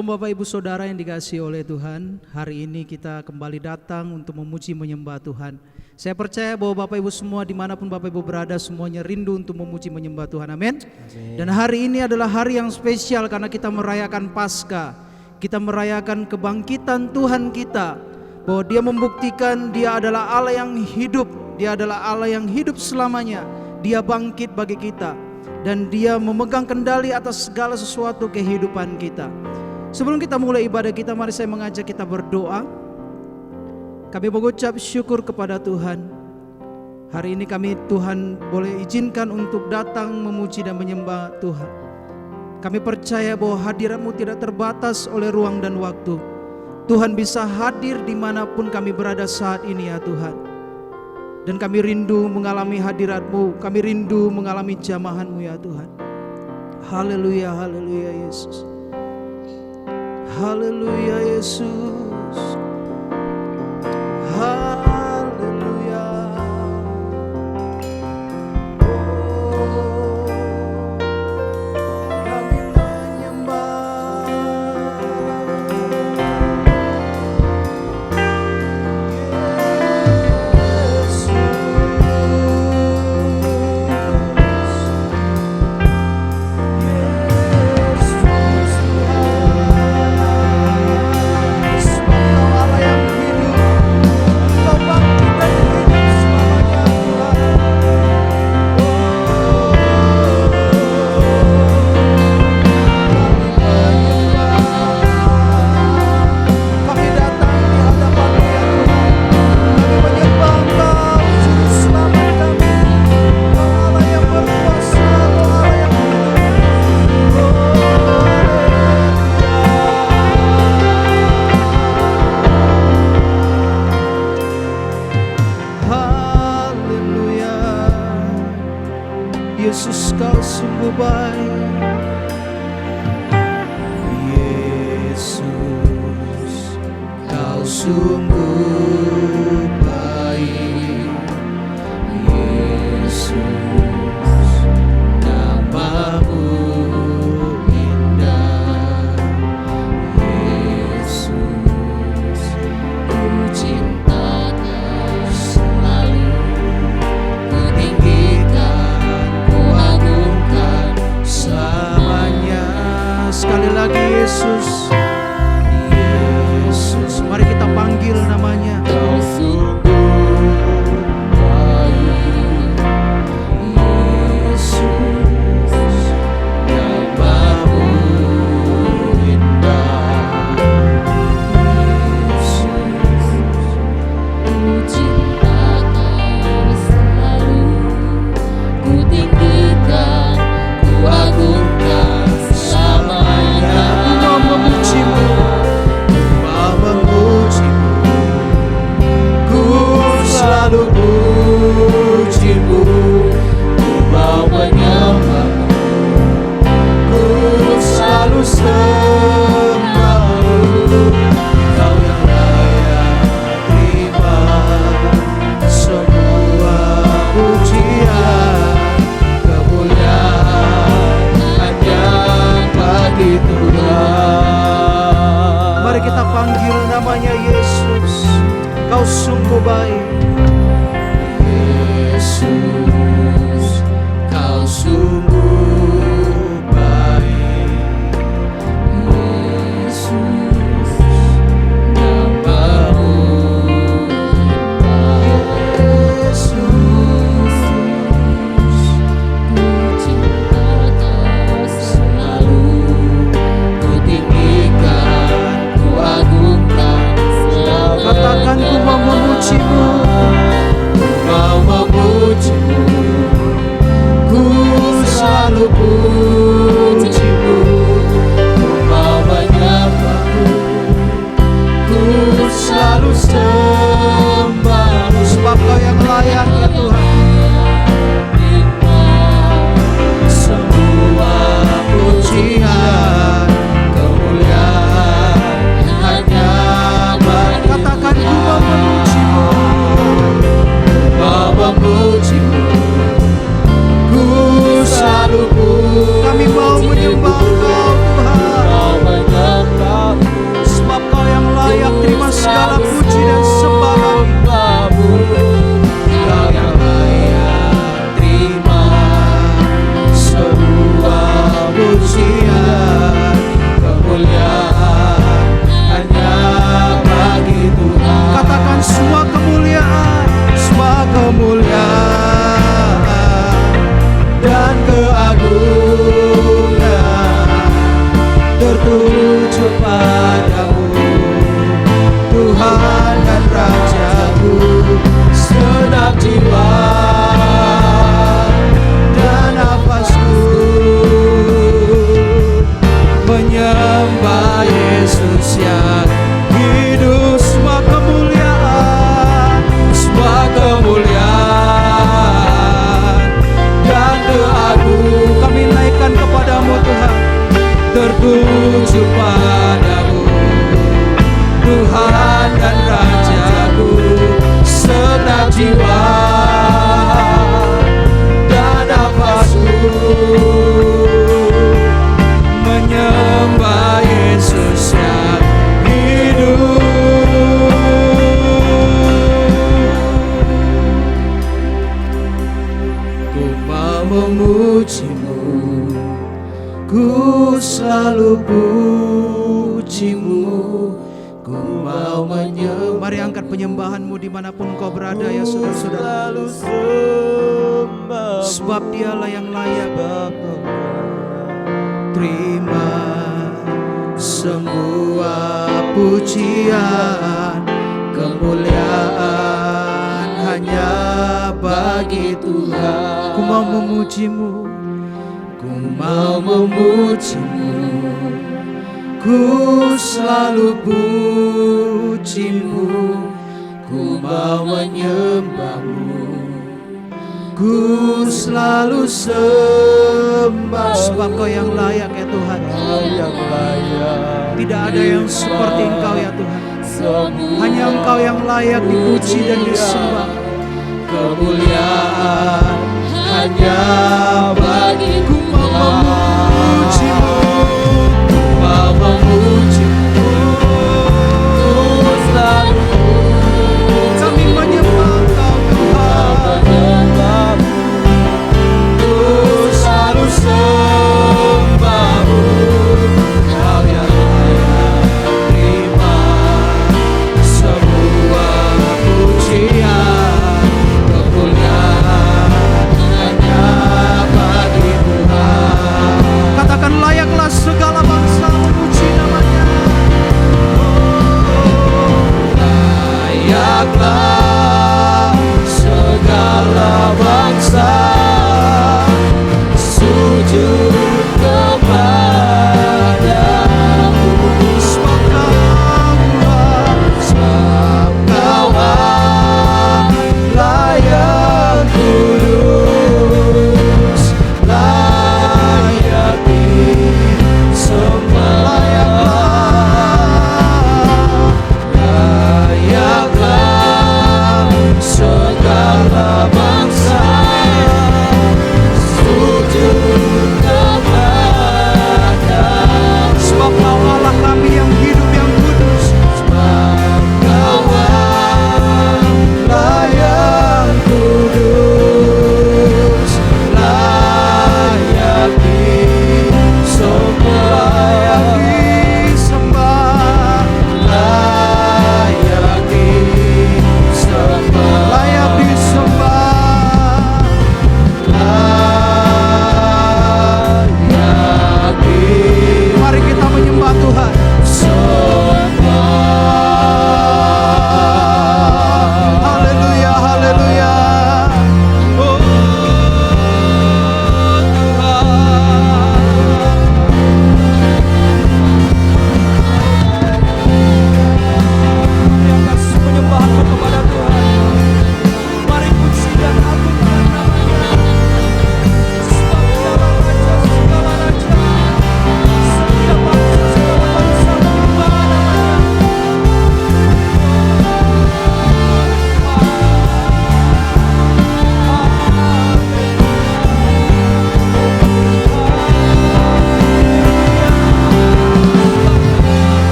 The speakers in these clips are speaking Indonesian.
Shalom Bapak Ibu Saudara yang dikasihi oleh Tuhan. Hari ini kita kembali datang untuk memuji menyembah Tuhan. Saya percaya bahwa Bapak Ibu semua dimanapun Bapak Ibu berada, semuanya rindu untuk memuji menyembah Tuhan. Amin. Dan hari ini adalah hari yang spesial karena kita merayakan Paskah. Kita merayakan kebangkitan Tuhan kita, bahwa Dia membuktikan Dia adalah Allah yang hidup. Dia adalah Allah yang hidup selamanya. Dia bangkit bagi kita, dan Dia memegang kendali atas segala sesuatu kehidupan kita. Sebelum kita mulai ibadah kita, mari saya mengajak kita berdoa. Kami mengucap syukur kepada Tuhan. Hari ini Tuhan boleh izinkan untuk datang memuji dan menyembah Tuhan. Kami percaya bahwa hadirat-Mu tidak terbatas oleh ruang dan waktu. Tuhan bisa hadir dimanapun kami berada saat ini ya Tuhan. Dan kami rindu mengalami hadirat-Mu, kami rindu mengalami jamahan-Mu ya Tuhan. Haleluya, haleluya Yesus. Haleluya Yesus. Haleluya. Oh, kami menyembah Yesus, Kau sungguh baik. Yesus, Kau sungguh baik. Yesus, nama-Mu indah. Yesus, Ku cinta Kau selalu. Ku tinggikan, Ku agungkan selamanya. Sekali lagi Yesus, Yesus, mari kita panggil namanya. Kau sungguh baik. Yesus, nama-Mu indah. Yesus, Ku cinta Kau selalu. Ku tinggikan, Ku agungkan selamanya. Ku mau memuji-Mu, Ku mau memuji-Mu. Ku selalu puji-Mu. Ku mau menyembah-Mu. Ku selalu sembah-Mu. Kau yang layak terima semua pujian. Kemuliaan hanya bagi Tuhan. Mari kita panggil namanya Yesus. Kau sungguh baik. Yesus, Kau sungguh baik. Yesus, nama-Mu indah. Yesus, Ku cinta Kau selalu. Ku tinggikan, Ku agungkan selamanya. Katakan, Ku mau memuji-Mu. Yesus yang hidup. Semua kemuliaan dan keagungan kami naikkan kepadamu Tuhan, tertuju padamu Tuhan dan Rajaku. Segenap jiwa dan nafasku menyembah Yesus yang hidup. Ku mau memujimu, ku selalu pujimu, ku mau menyembah. Mari angkat penyembahanmu dimanapun kau berada ya saudara-saudara. Sebab dialah yang layak. Terima semua pujian, kemuliaan hanya bagi Tuhan. Ku mau memujimu, ku mau memujimu, ku selalu pujimu, ku mau menyembahmu, ku selalu sembah. Sebab kau yang layak ya Tuhan, tidak ada yang seperti Engkau ya Tuhan. Hanya Engkau yang layak dipuji dan disembah. Kemuliaan hanya bagiku. Memujimu, mau memujimu, kami menyembah Engkau Tuhan, ku selalu sembahmu. Kau yang layak terima semua pujian, kemuliaan hanya bagi Tuhan.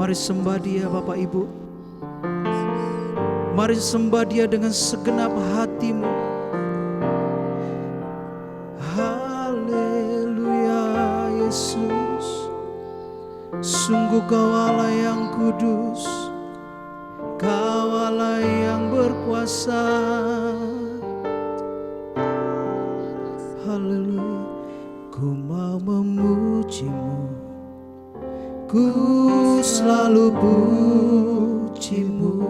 Mari sembah Dia Bapak Ibu. Mari sembah Dia dengan segenap hatimu. Haleluya Yesus. Sungguh Kau Allah yang kudus, Kau Allah yang berkuasa. Haleluya. Ku mau memuji-Mu, ku selalu puji-Mu,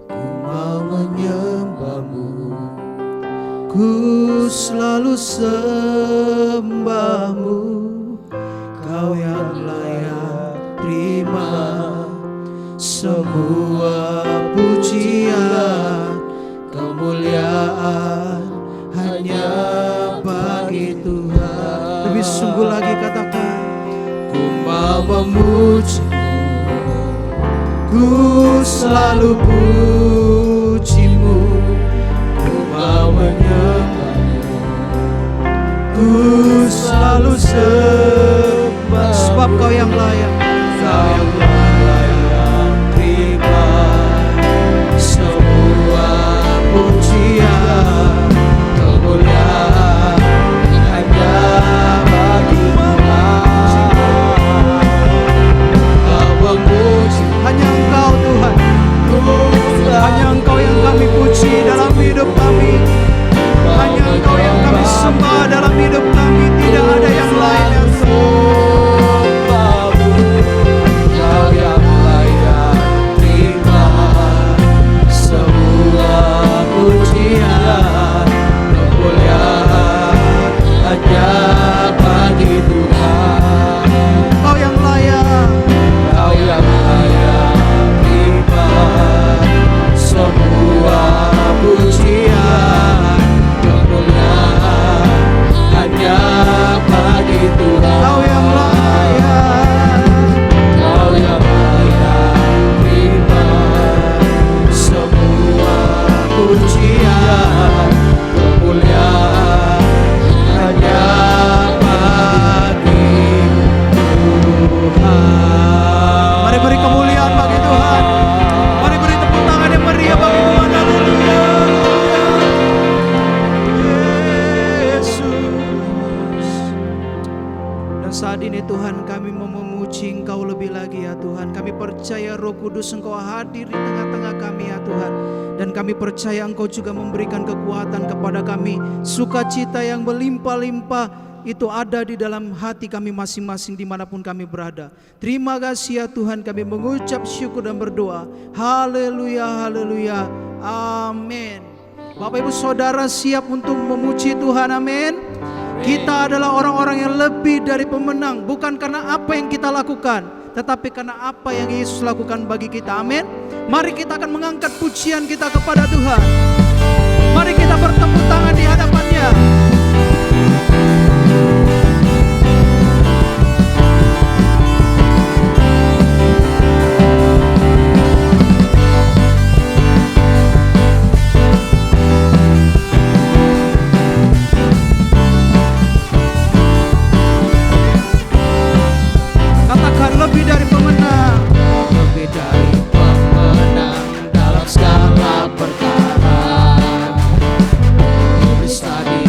ku mau menyembah-Mu, ku selalu sembah-Mu. Kau yang layak terima semua pujian, kemuliaan hanya bagi Tuhan. Lebih sungguh lagi katakan, ku mau memuji-Mu, ku selalu puji-Mu, ku mau menyembah-Mu, ku selalu sembah. Sebab Kau yang layak, Kau yang layak terima semua pujian, kemuliaan hanya bagi Tuhan. Kau memuji, hanya Engkau Tuhan, hanya Engkau yang kami puji dalam hidup kami, hanya Engkau yang kami sembah dalam hidup kami. Tidak ada yang lain yang Kau yang layak terima semua pujian, kemuliaan hanya bagi Tuhan. Kau yang layak, Kau yang layak terima semua pujian, kemuliaan hanya bagi Tuhan. Kau yang layak, Kau yang layak terima semua pujian, kemuliaan hanya bagi Tuhan. Mari beri kemuliaan bagi Tuhan. Mari beri tepuk tangan yang meriah bagi Tuhan. Haleluya. Yesus. Dan saat ini Tuhan, kami mau memuji Engkau lebih lagi ya Tuhan. Kami percaya Roh Kudus Engkau hadir di tengah-tengah kami ya Tuhan. Dan kami percaya Engkau juga memberikan kekuatan kepada kami. Sukacita yang berlimpah-limpah itu ada di dalam hati kami masing-masing dimanapun kami berada. Terima kasih ya Tuhan, kami mengucap syukur dan berdoa. Haleluya, haleluya, amin. Bapak Ibu Saudara siap untuk memuji Tuhan, amin. Kita adalah orang-orang yang lebih dari pemenang, bukan karena apa yang kita lakukan, tetapi karena apa yang Yesus lakukan bagi kita, amin. Mari kita akan mengangkat pujian kita kepada Tuhan. Mari kita bertepuk tangan di hadapan-Nya. Katakan lebih dari pemenang, lebih dari pemenang dalam segala perkara. Iblis tadi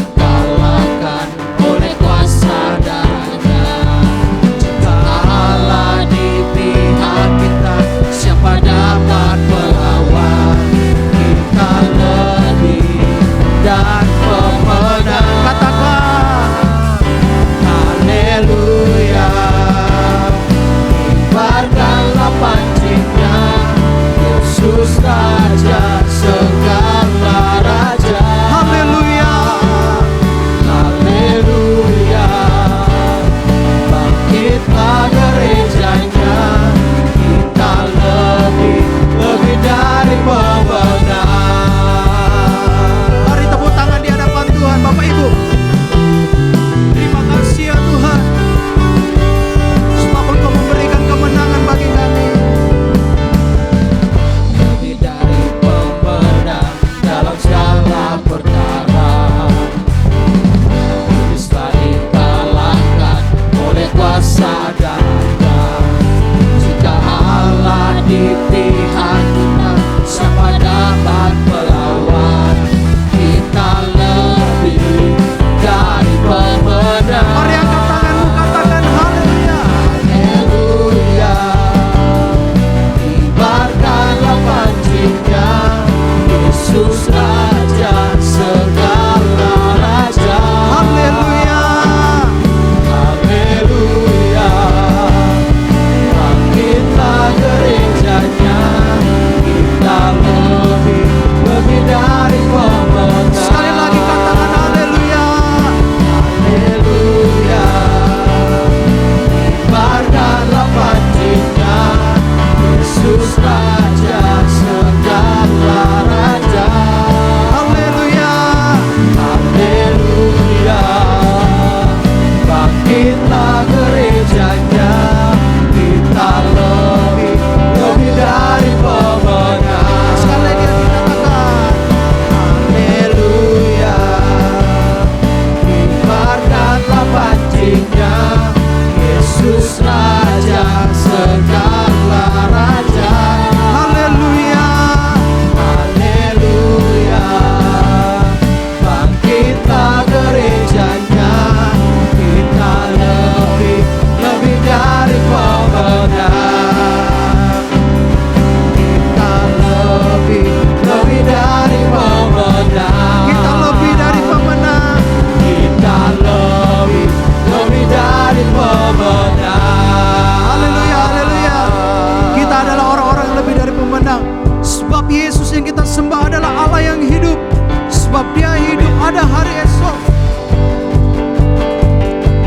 sebab Dia hidup, ada hari esok.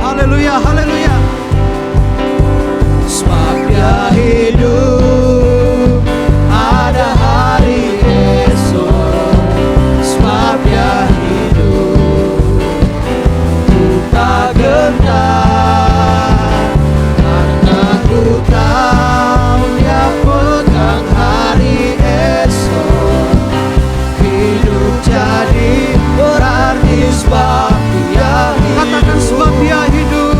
Haleluya, haleluya. Sebab Dia hidup, ada hari esok. Sebab Dia hidup, ku tak gentar, karena ku tahu Dia pegang hari esok. Hidup jadi berarti sebab Dia hidup. Katakan sebab Dia hidup.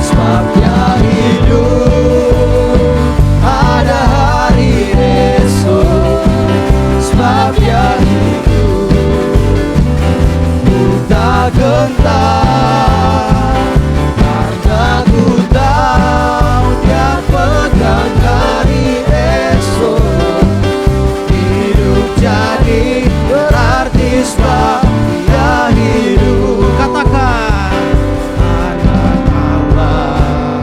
Sebab Dia hidup, ada hari esok. Sebab Dia hidup, ku tak gentar, karena ku tahu Dia pegang hari esok. Hidup jadi berarti sebab Dia hidup. Katakan, anak Allah,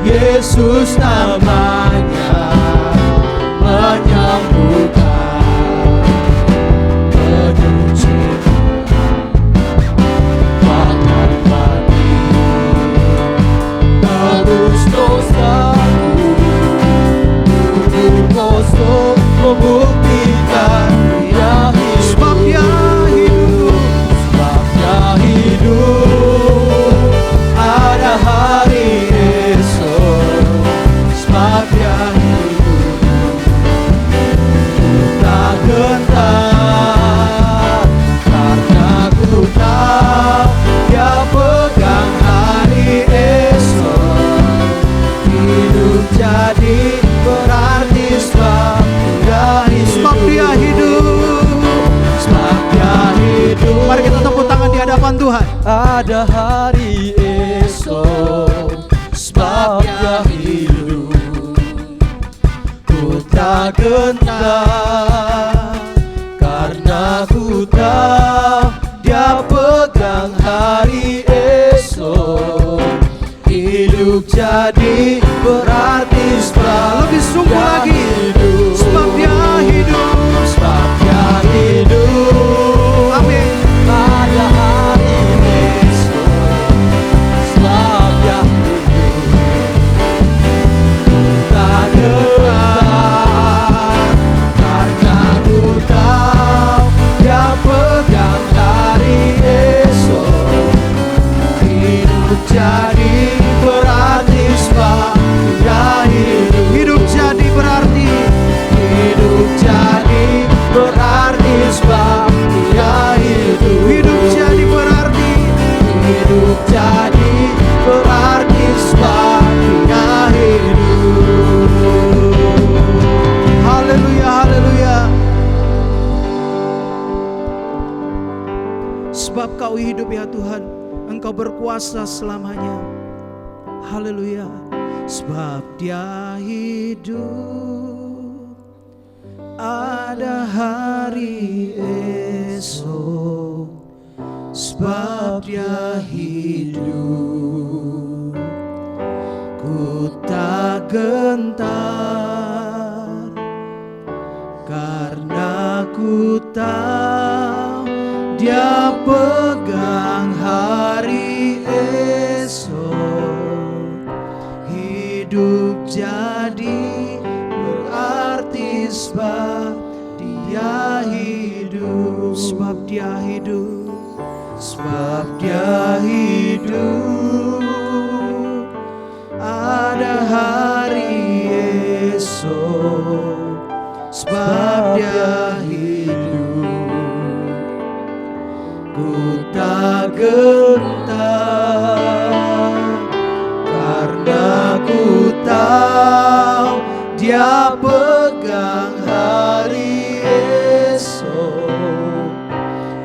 Yesus namanya, menyembuhkan, menyucikan, bahkan mati, tebus dosaku, tubuh kosong membuktikan Dia hidup. Sebab Dia hidup, sebab Dia hidup, ada hari esok. Sebab Dia hidup, ku tak gentar, karena ku tahu Dia pegang hari esok. Hidup jadi berarti sebab Dia hidup. Sebab Dia hidup, sebab Dia hidup. Mari kita tepuk tangan di hadapan Tuhan. Ada hari esok, sebab Dia hidup, ku tak gentar, karena ku tahu Dia pegang hari esok. Hidup jadi berarti sebab lebih sungguh lagi hidup. Sebab Dia hidup, sebab Dia hidup. Amin. Pada hari esok, sebab Dia hidup, tak gentar, karena ku tahu Dia pegang hari esok. Hidup jadi berarti sebab Dia hidup. Hidup jadi berarti, hidup jadi berarti sebab Dia hidup. Hidup jadi berarti, hidup jadi berarti sebab Dia hidup. Haleluya, haleluya. Sebab Kau hidup ya Tuhan, Engkau berkuasa selamanya. Haleluya. Sebab Dia hidup, ada hari esok. Sebab Dia hidup, ku tak gentar, karena ku tahu Dia pegang hari esok. Hidup jadi berarti sebab Dia hidup. Sebab Dia hidup, sebab Dia hidup, ada hari esok. Sebab Dia hidup, ku tak gentar, karena ku tahu Dia pegang hari esok.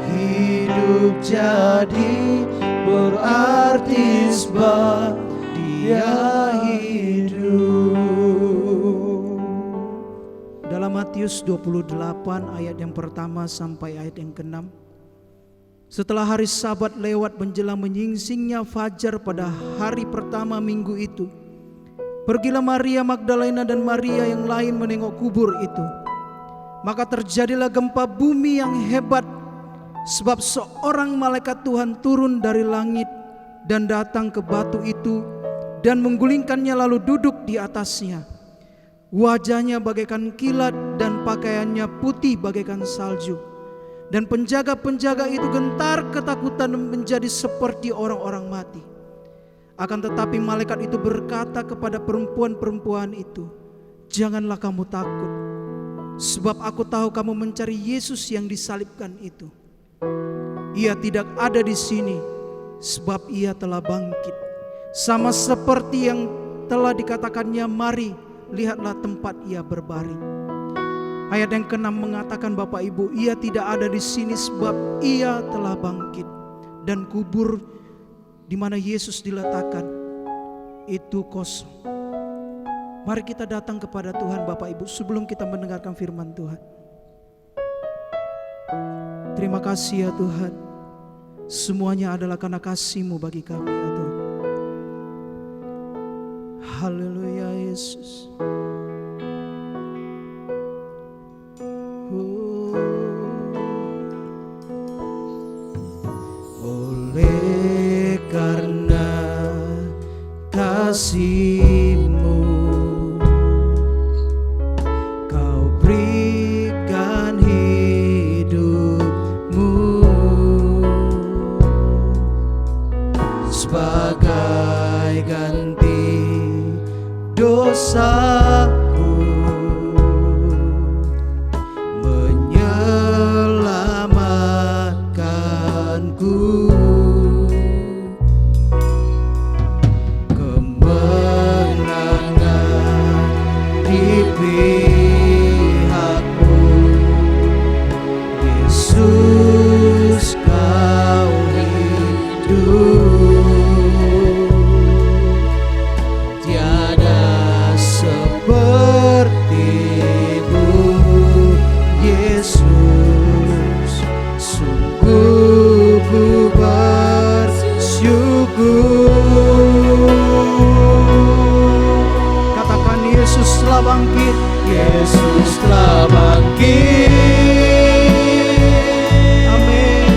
Hidup jadi berarti sebab Dia hidup. Dalam Matius 28 ayat yang pertama sampai ayat yang ke-6. Setelah hari Sabat lewat menjelang menyingsingnya fajar pada hari pertama minggu itu, pergilah Maria Magdalena dan Maria yang lain menengok kubur itu. Maka terjadilah gempa bumi yang hebat, Sebab seorang malaikat Tuhan turun dari langit dan datang ke batu itu dan menggulingkannya lalu duduk di atasnya. Wajahnya bagaikan kilat dan pakaiannya putih bagaikan salju. Dan penjaga-penjaga itu gentar ketakutan menjadi seperti orang-orang mati. Akan tetapi malaikat itu berkata kepada perempuan-perempuan itu, "Janganlah kamu takut, sebab aku tahu kamu mencari Yesus yang disalibkan itu. Ia tidak ada di sini, sebab ia telah bangkit. Sama seperti yang telah dikatakannya, mari, lihatlah tempat ia berbaring." Ayat yang ke-6 mengatakan, Bapak Ibu, ia tidak ada di sini sebab ia telah bangkit. Dan kubur di mana Yesus diletakkan itu kosong. Mari kita datang kepada Tuhan Bapak Ibu sebelum kita mendengarkan firman Tuhan. Terima kasih ya Tuhan, semuanya adalah karena kasih-Mu bagi kami ya Tuhan. Haleluya Yesus. Oleh karena kasih-Mu, Kau berikan hidup-Mu sebagai ganti dosaku, menyelamatkanku. Kemenangan di pihak-Mu, Yesus, Kau hidup. Tiada seperti-Mu, Yesus. Sungguh ku bersyukur. Katakan, Yesus telah bangkit. Yesus telah bangkit. Amin.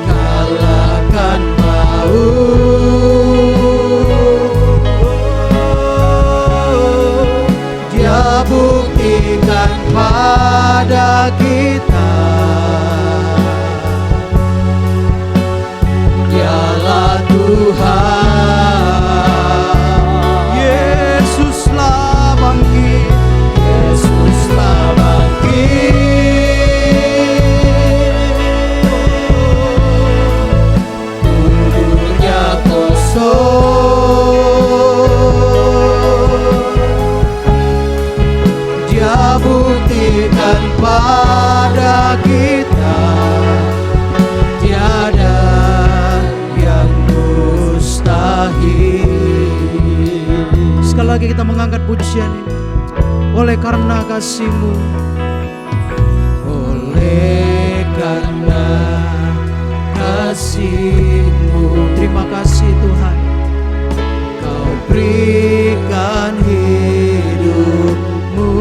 Kalahkan maut. Dia buktikan pada kita, Dialah Tuhan. Yesus telah bangkit. Yesus telah bangkit. Kuburnya kosong. Dia buktikan pada kita, tiada yang mustahil. Sekali lagi kita mengangkat pujian ini. Oleh karena kasih-Mu, oleh karena kasih-Mu, terima kasih Tuhan, Kau berikan hidup-Mu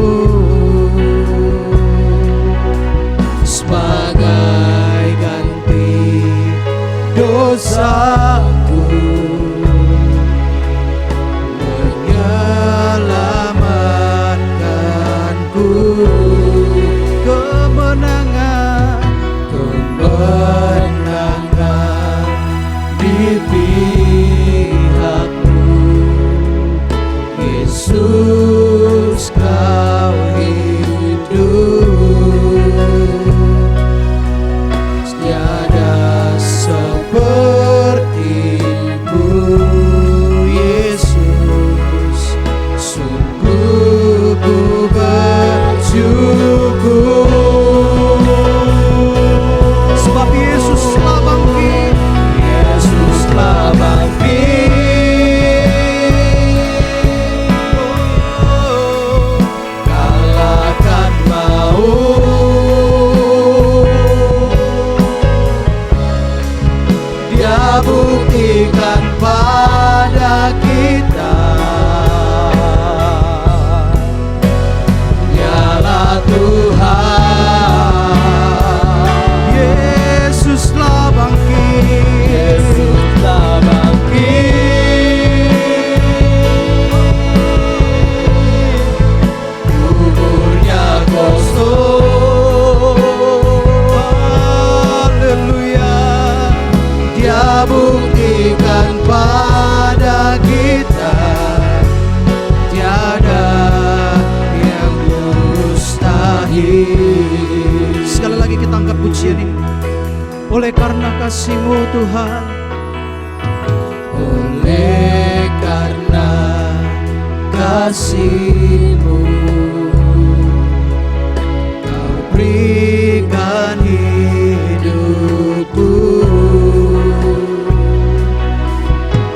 sebagai ganti dosaku, menyelamatkanku. Kemenangan di pihak-Mu, Yesus, Kau hidup. Tiada seperti-Mu, Yesus. Sungguh ku bersyukur. Sebab Yesus telah bangkit. Yesus telah bangkit. Tuhan. Oleh karena kasih-Mu, Kau berikan hidupku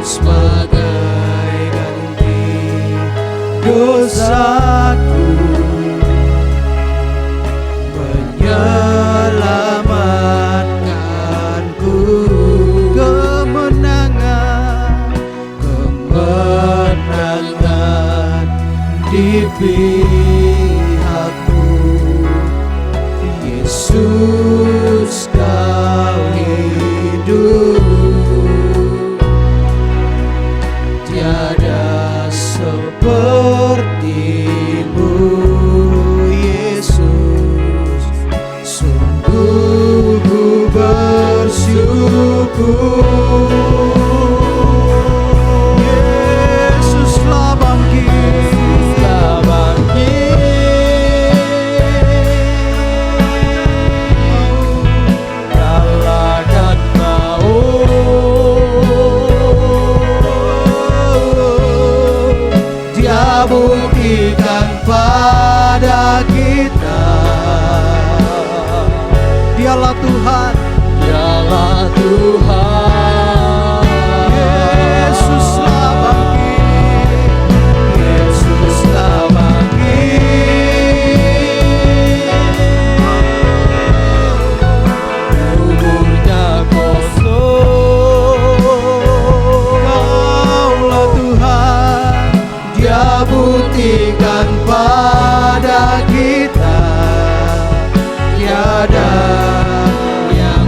sebagai ganti dosaku, menyelamatkanku. Kemenangan di pihak-Mu, Yesus, Kau hidup. Tiada seperti-Mu, Yesus. Sungguh ku bersyukur. Buktikan pada kita, Dialah Tuhan, Dialah Tuhan. Yesuslah bangkit, Yesuslah bangkit. Kuburnya kosong, Kaulah Tuhan. Dia buktikan pada kita, tiada yang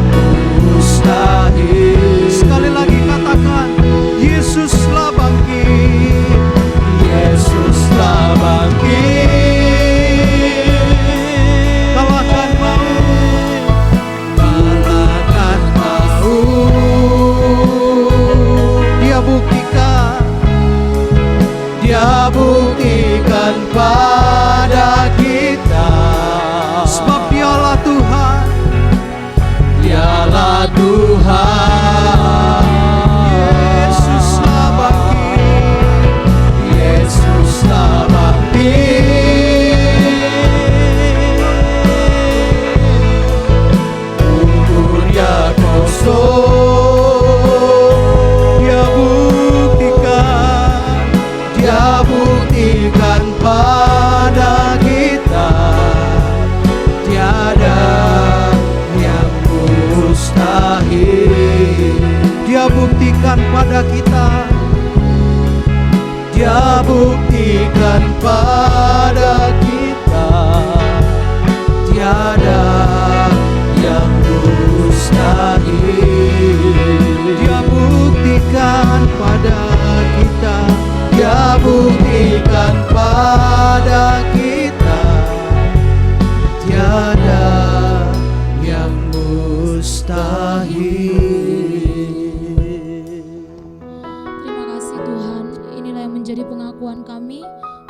mustahil. Sekali lagi katakan, Yesuslah bangkit, Yesuslah bangkit. kalahkan maut, Kalahkan maut. Dia buktikan, Dia buktikan pada kita, sebab Dialah Tuhan. Dialah Tuhan. Yesuslah bangkit, Yesuslah bangkit. Kuburnya kosong, Dia buktikan, Dia buktikan pada kita, tiada yang mustahil. Dia buktikan pada kita, Dia buktikan pada kita, tiada yang mustahil. Dia buktikan pada kita, Dia buktikan pada kita, tiada yang mustahil. Terima kasih Tuhan, inilah yang menjadi pengakuan kami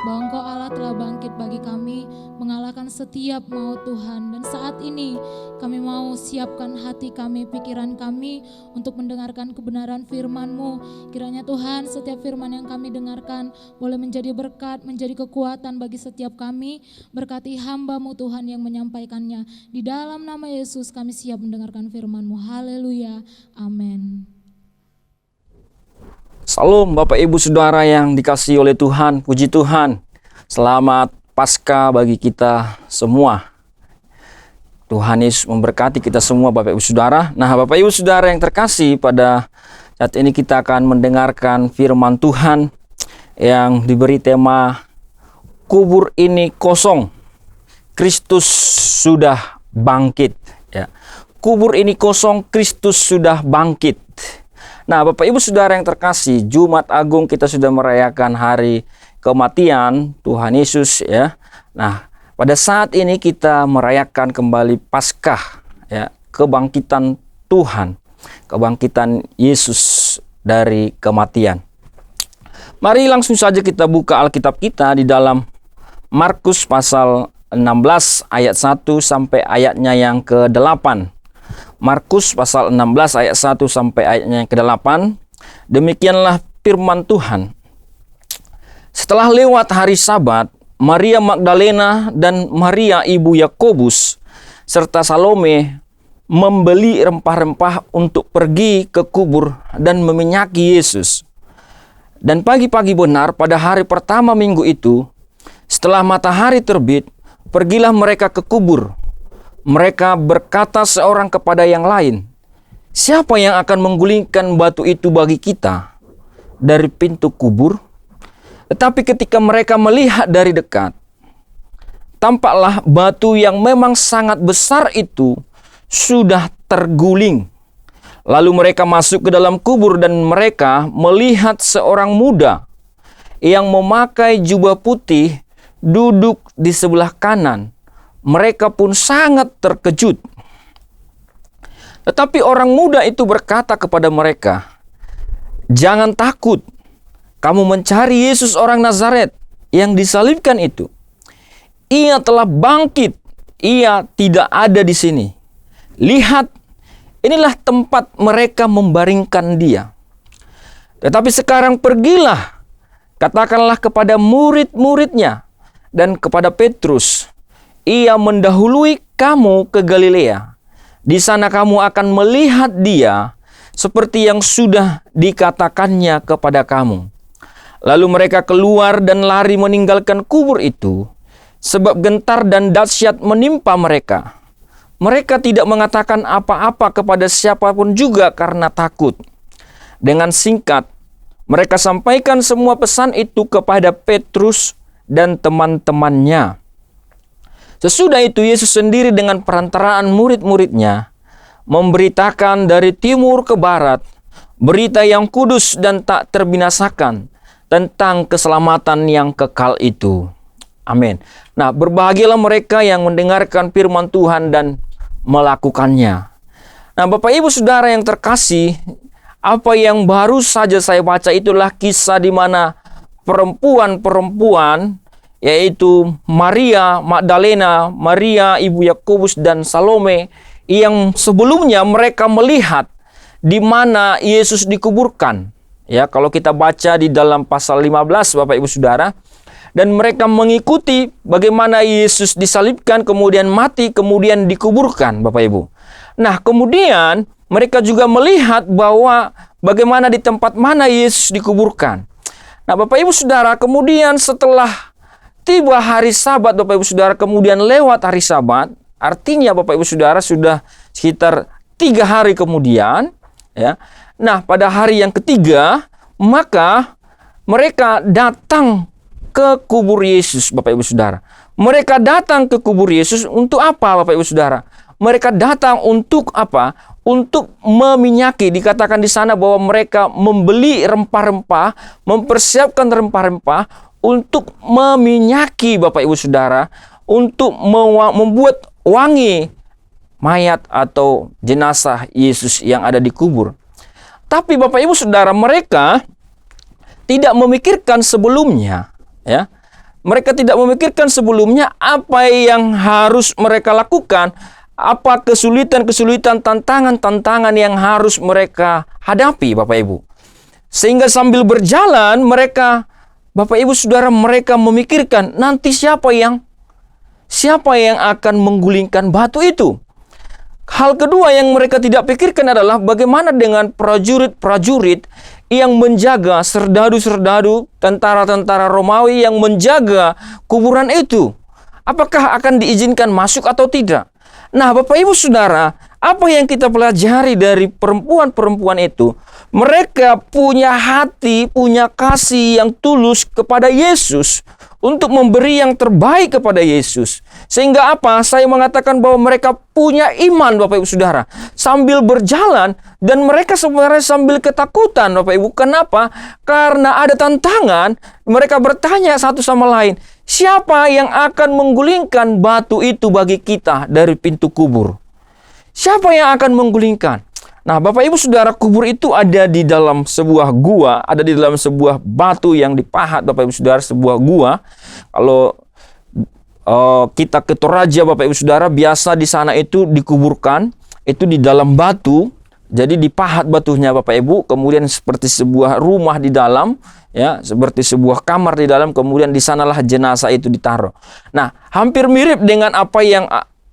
bahwa Engkau Allah telah bangkit bagi kami, mengalahkan setiap maut Tuhan. Dan saat ini kami mau siapkan hati kami, pikiran kami untuk mendengarkan kebenaran firman-Mu. Kiranya Tuhan setiap firman yang kami dengarkan boleh menjadi berkat, menjadi kekuatan bagi setiap kami. Berkati hamba-Mu Tuhan yang menyampaikannya. Di dalam nama Yesus kami siap mendengarkan firman-Mu. Haleluya, amin. Salam Bapak Ibu Saudara yang dikasihi oleh Tuhan, puji Tuhan. Selamat Paskah bagi kita semua. Tuhan Yesus memberkati kita semua Bapak Ibu Saudara. Nah Bapak Ibu Saudara yang terkasih, pada saat ini kita akan mendengarkan firman Tuhan yang diberi tema kubur ini kosong, Kristus sudah bangkit. Ya. Kubur ini kosong, Kristus sudah bangkit. Nah Bapak Ibu Saudara yang terkasih, Jumat Agung kita sudah merayakan hari kematian Tuhan Yesus ya. Nah pada saat ini kita merayakan kembali Paskah ya, kebangkitan Tuhan, kebangkitan Yesus dari kematian. Mari langsung saja kita buka Alkitab kita di dalam Markus pasal 16 ayat 1 sampai ayatnya yang ke-8. Markus pasal 16 ayat 1 sampai ayatnya yang ke-8. Demikianlah firman Tuhan. Setelah lewat hari Sabat, Maria Magdalena dan Maria ibu Yakobus serta Salome membeli rempah-rempah untuk pergi ke kubur dan meminyaki Yesus. Dan pagi-pagi benar pada hari pertama minggu itu, setelah matahari terbit, pergilah mereka ke kubur. Mereka berkata seorang kepada yang lain, "Siapa yang akan menggulingkan batu itu bagi kita dari pintu kubur?" Tetapi ketika mereka melihat dari dekat, tampaklah batu yang memang sangat besar itu sudah terguling. Lalu mereka masuk ke dalam kubur dan mereka melihat seorang muda yang memakai jubah putih duduk di sebelah kanan. Mereka pun sangat terkejut. Tetapi orang muda itu berkata kepada mereka, "Jangan takut, kamu mencari Yesus orang Nazaret yang disalibkan itu. Ia telah bangkit, ia tidak ada di sini. Lihat, inilah tempat mereka membaringkan dia. Tetapi sekarang pergilah, katakanlah kepada murid-muridnya dan kepada Petrus, ia mendahului kamu ke Galilea. Di sana kamu akan melihat dia seperti yang sudah dikatakannya kepada kamu." Lalu mereka keluar dan lari meninggalkan kubur itu, sebab gentar dan dahsyat menimpa mereka. Mereka tidak mengatakan apa-apa kepada siapapun juga karena takut. Dengan singkat, mereka sampaikan semua pesan itu kepada Petrus dan teman-temannya. Sesudah itu Yesus sendiri dengan perantaraan murid-muridnya memberitakan dari timur ke barat berita yang kudus dan tak terbinasakan tentang keselamatan yang kekal itu. Amin. Nah, berbahagialah mereka yang mendengarkan firman Tuhan dan melakukannya. Nah, Bapak Ibu Saudara yang terkasih, apa yang baru saja saya baca itulah kisah di mana perempuan-perempuan, yaitu Maria Magdalena, Maria ibu Yakobus dan Salome, yang sebelumnya mereka melihat di mana Yesus dikuburkan. Ya, kalau kita baca di dalam pasal 15 Bapak Ibu Saudara, dan mereka mengikuti bagaimana Yesus disalibkan, kemudian mati, kemudian dikuburkan, Bapak Ibu. Nah, kemudian mereka juga melihat bahwa bagaimana di tempat mana Yesus dikuburkan. Nah, Bapak Ibu Saudara, kemudian setelah tiba hari Sabat, Bapak Ibu Saudara, kemudian lewat hari Sabat, artinya Bapak Ibu Saudara sudah sekitar 3 hari kemudian, ya. Nah, pada hari yang ketiga, maka mereka datang ke kubur Yesus, Bapak Ibu Saudara. Mereka datang ke kubur Yesus untuk apa, Bapak Ibu Saudara? Mereka datang untuk apa? Untuk meminyaki. Dikatakan di sana bahwa mereka membeli rempah-rempah, mempersiapkan rempah-rempah untuk meminyaki, Bapak Ibu Saudara, untuk membuat wangi mayat atau jenazah Yesus yang ada di kubur. Tapi Bapak Ibu Saudara, mereka tidak memikirkan sebelumnya, ya. Mereka tidak memikirkan sebelumnya apa yang harus mereka lakukan, apa kesulitan-kesulitan, tantangan-tantangan yang harus mereka hadapi, Bapak Ibu. Sehingga sambil berjalan mereka, Bapak Ibu Saudara, mereka memikirkan nanti siapa yang akan menggulingkan batu itu. Hal kedua yang mereka tidak pikirkan adalah bagaimana dengan prajurit-prajurit yang menjaga, serdadu-serdadu, tentara-tentara Romawi yang menjaga kuburan itu. Apakah akan diizinkan masuk atau tidak? Nah, Bapak Ibu Saudara, apa yang kita pelajari dari perempuan-perempuan itu? Mereka punya hati, punya kasih yang tulus kepada Yesus untuk memberi yang terbaik kepada Yesus. Sehingga apa? Saya mengatakan bahwa mereka punya iman, Bapak Ibu Saudara. Sambil berjalan dan mereka sebenarnya sambil ketakutan, Bapak Ibu. Kenapa? Karena ada tantangan. Mereka bertanya satu sama lain, siapa yang akan menggulingkan batu itu bagi kita dari pintu kubur? Siapa yang akan menggulingkan? Nah, Bapak Ibu Saudara, kubur itu ada di dalam sebuah gua, ada di dalam sebuah batu yang dipahat, Bapak Ibu Saudara, sebuah gua. Kalau kita ke Toraja, Bapak Ibu Saudara, biasa di sana itu dikuburkan, itu di dalam batu, jadi dipahat batunya Bapak Ibu, kemudian seperti sebuah rumah di dalam, ya, seperti sebuah kamar di dalam, kemudian di sanalah jenazah itu ditaruh. Nah, hampir mirip dengan apa yang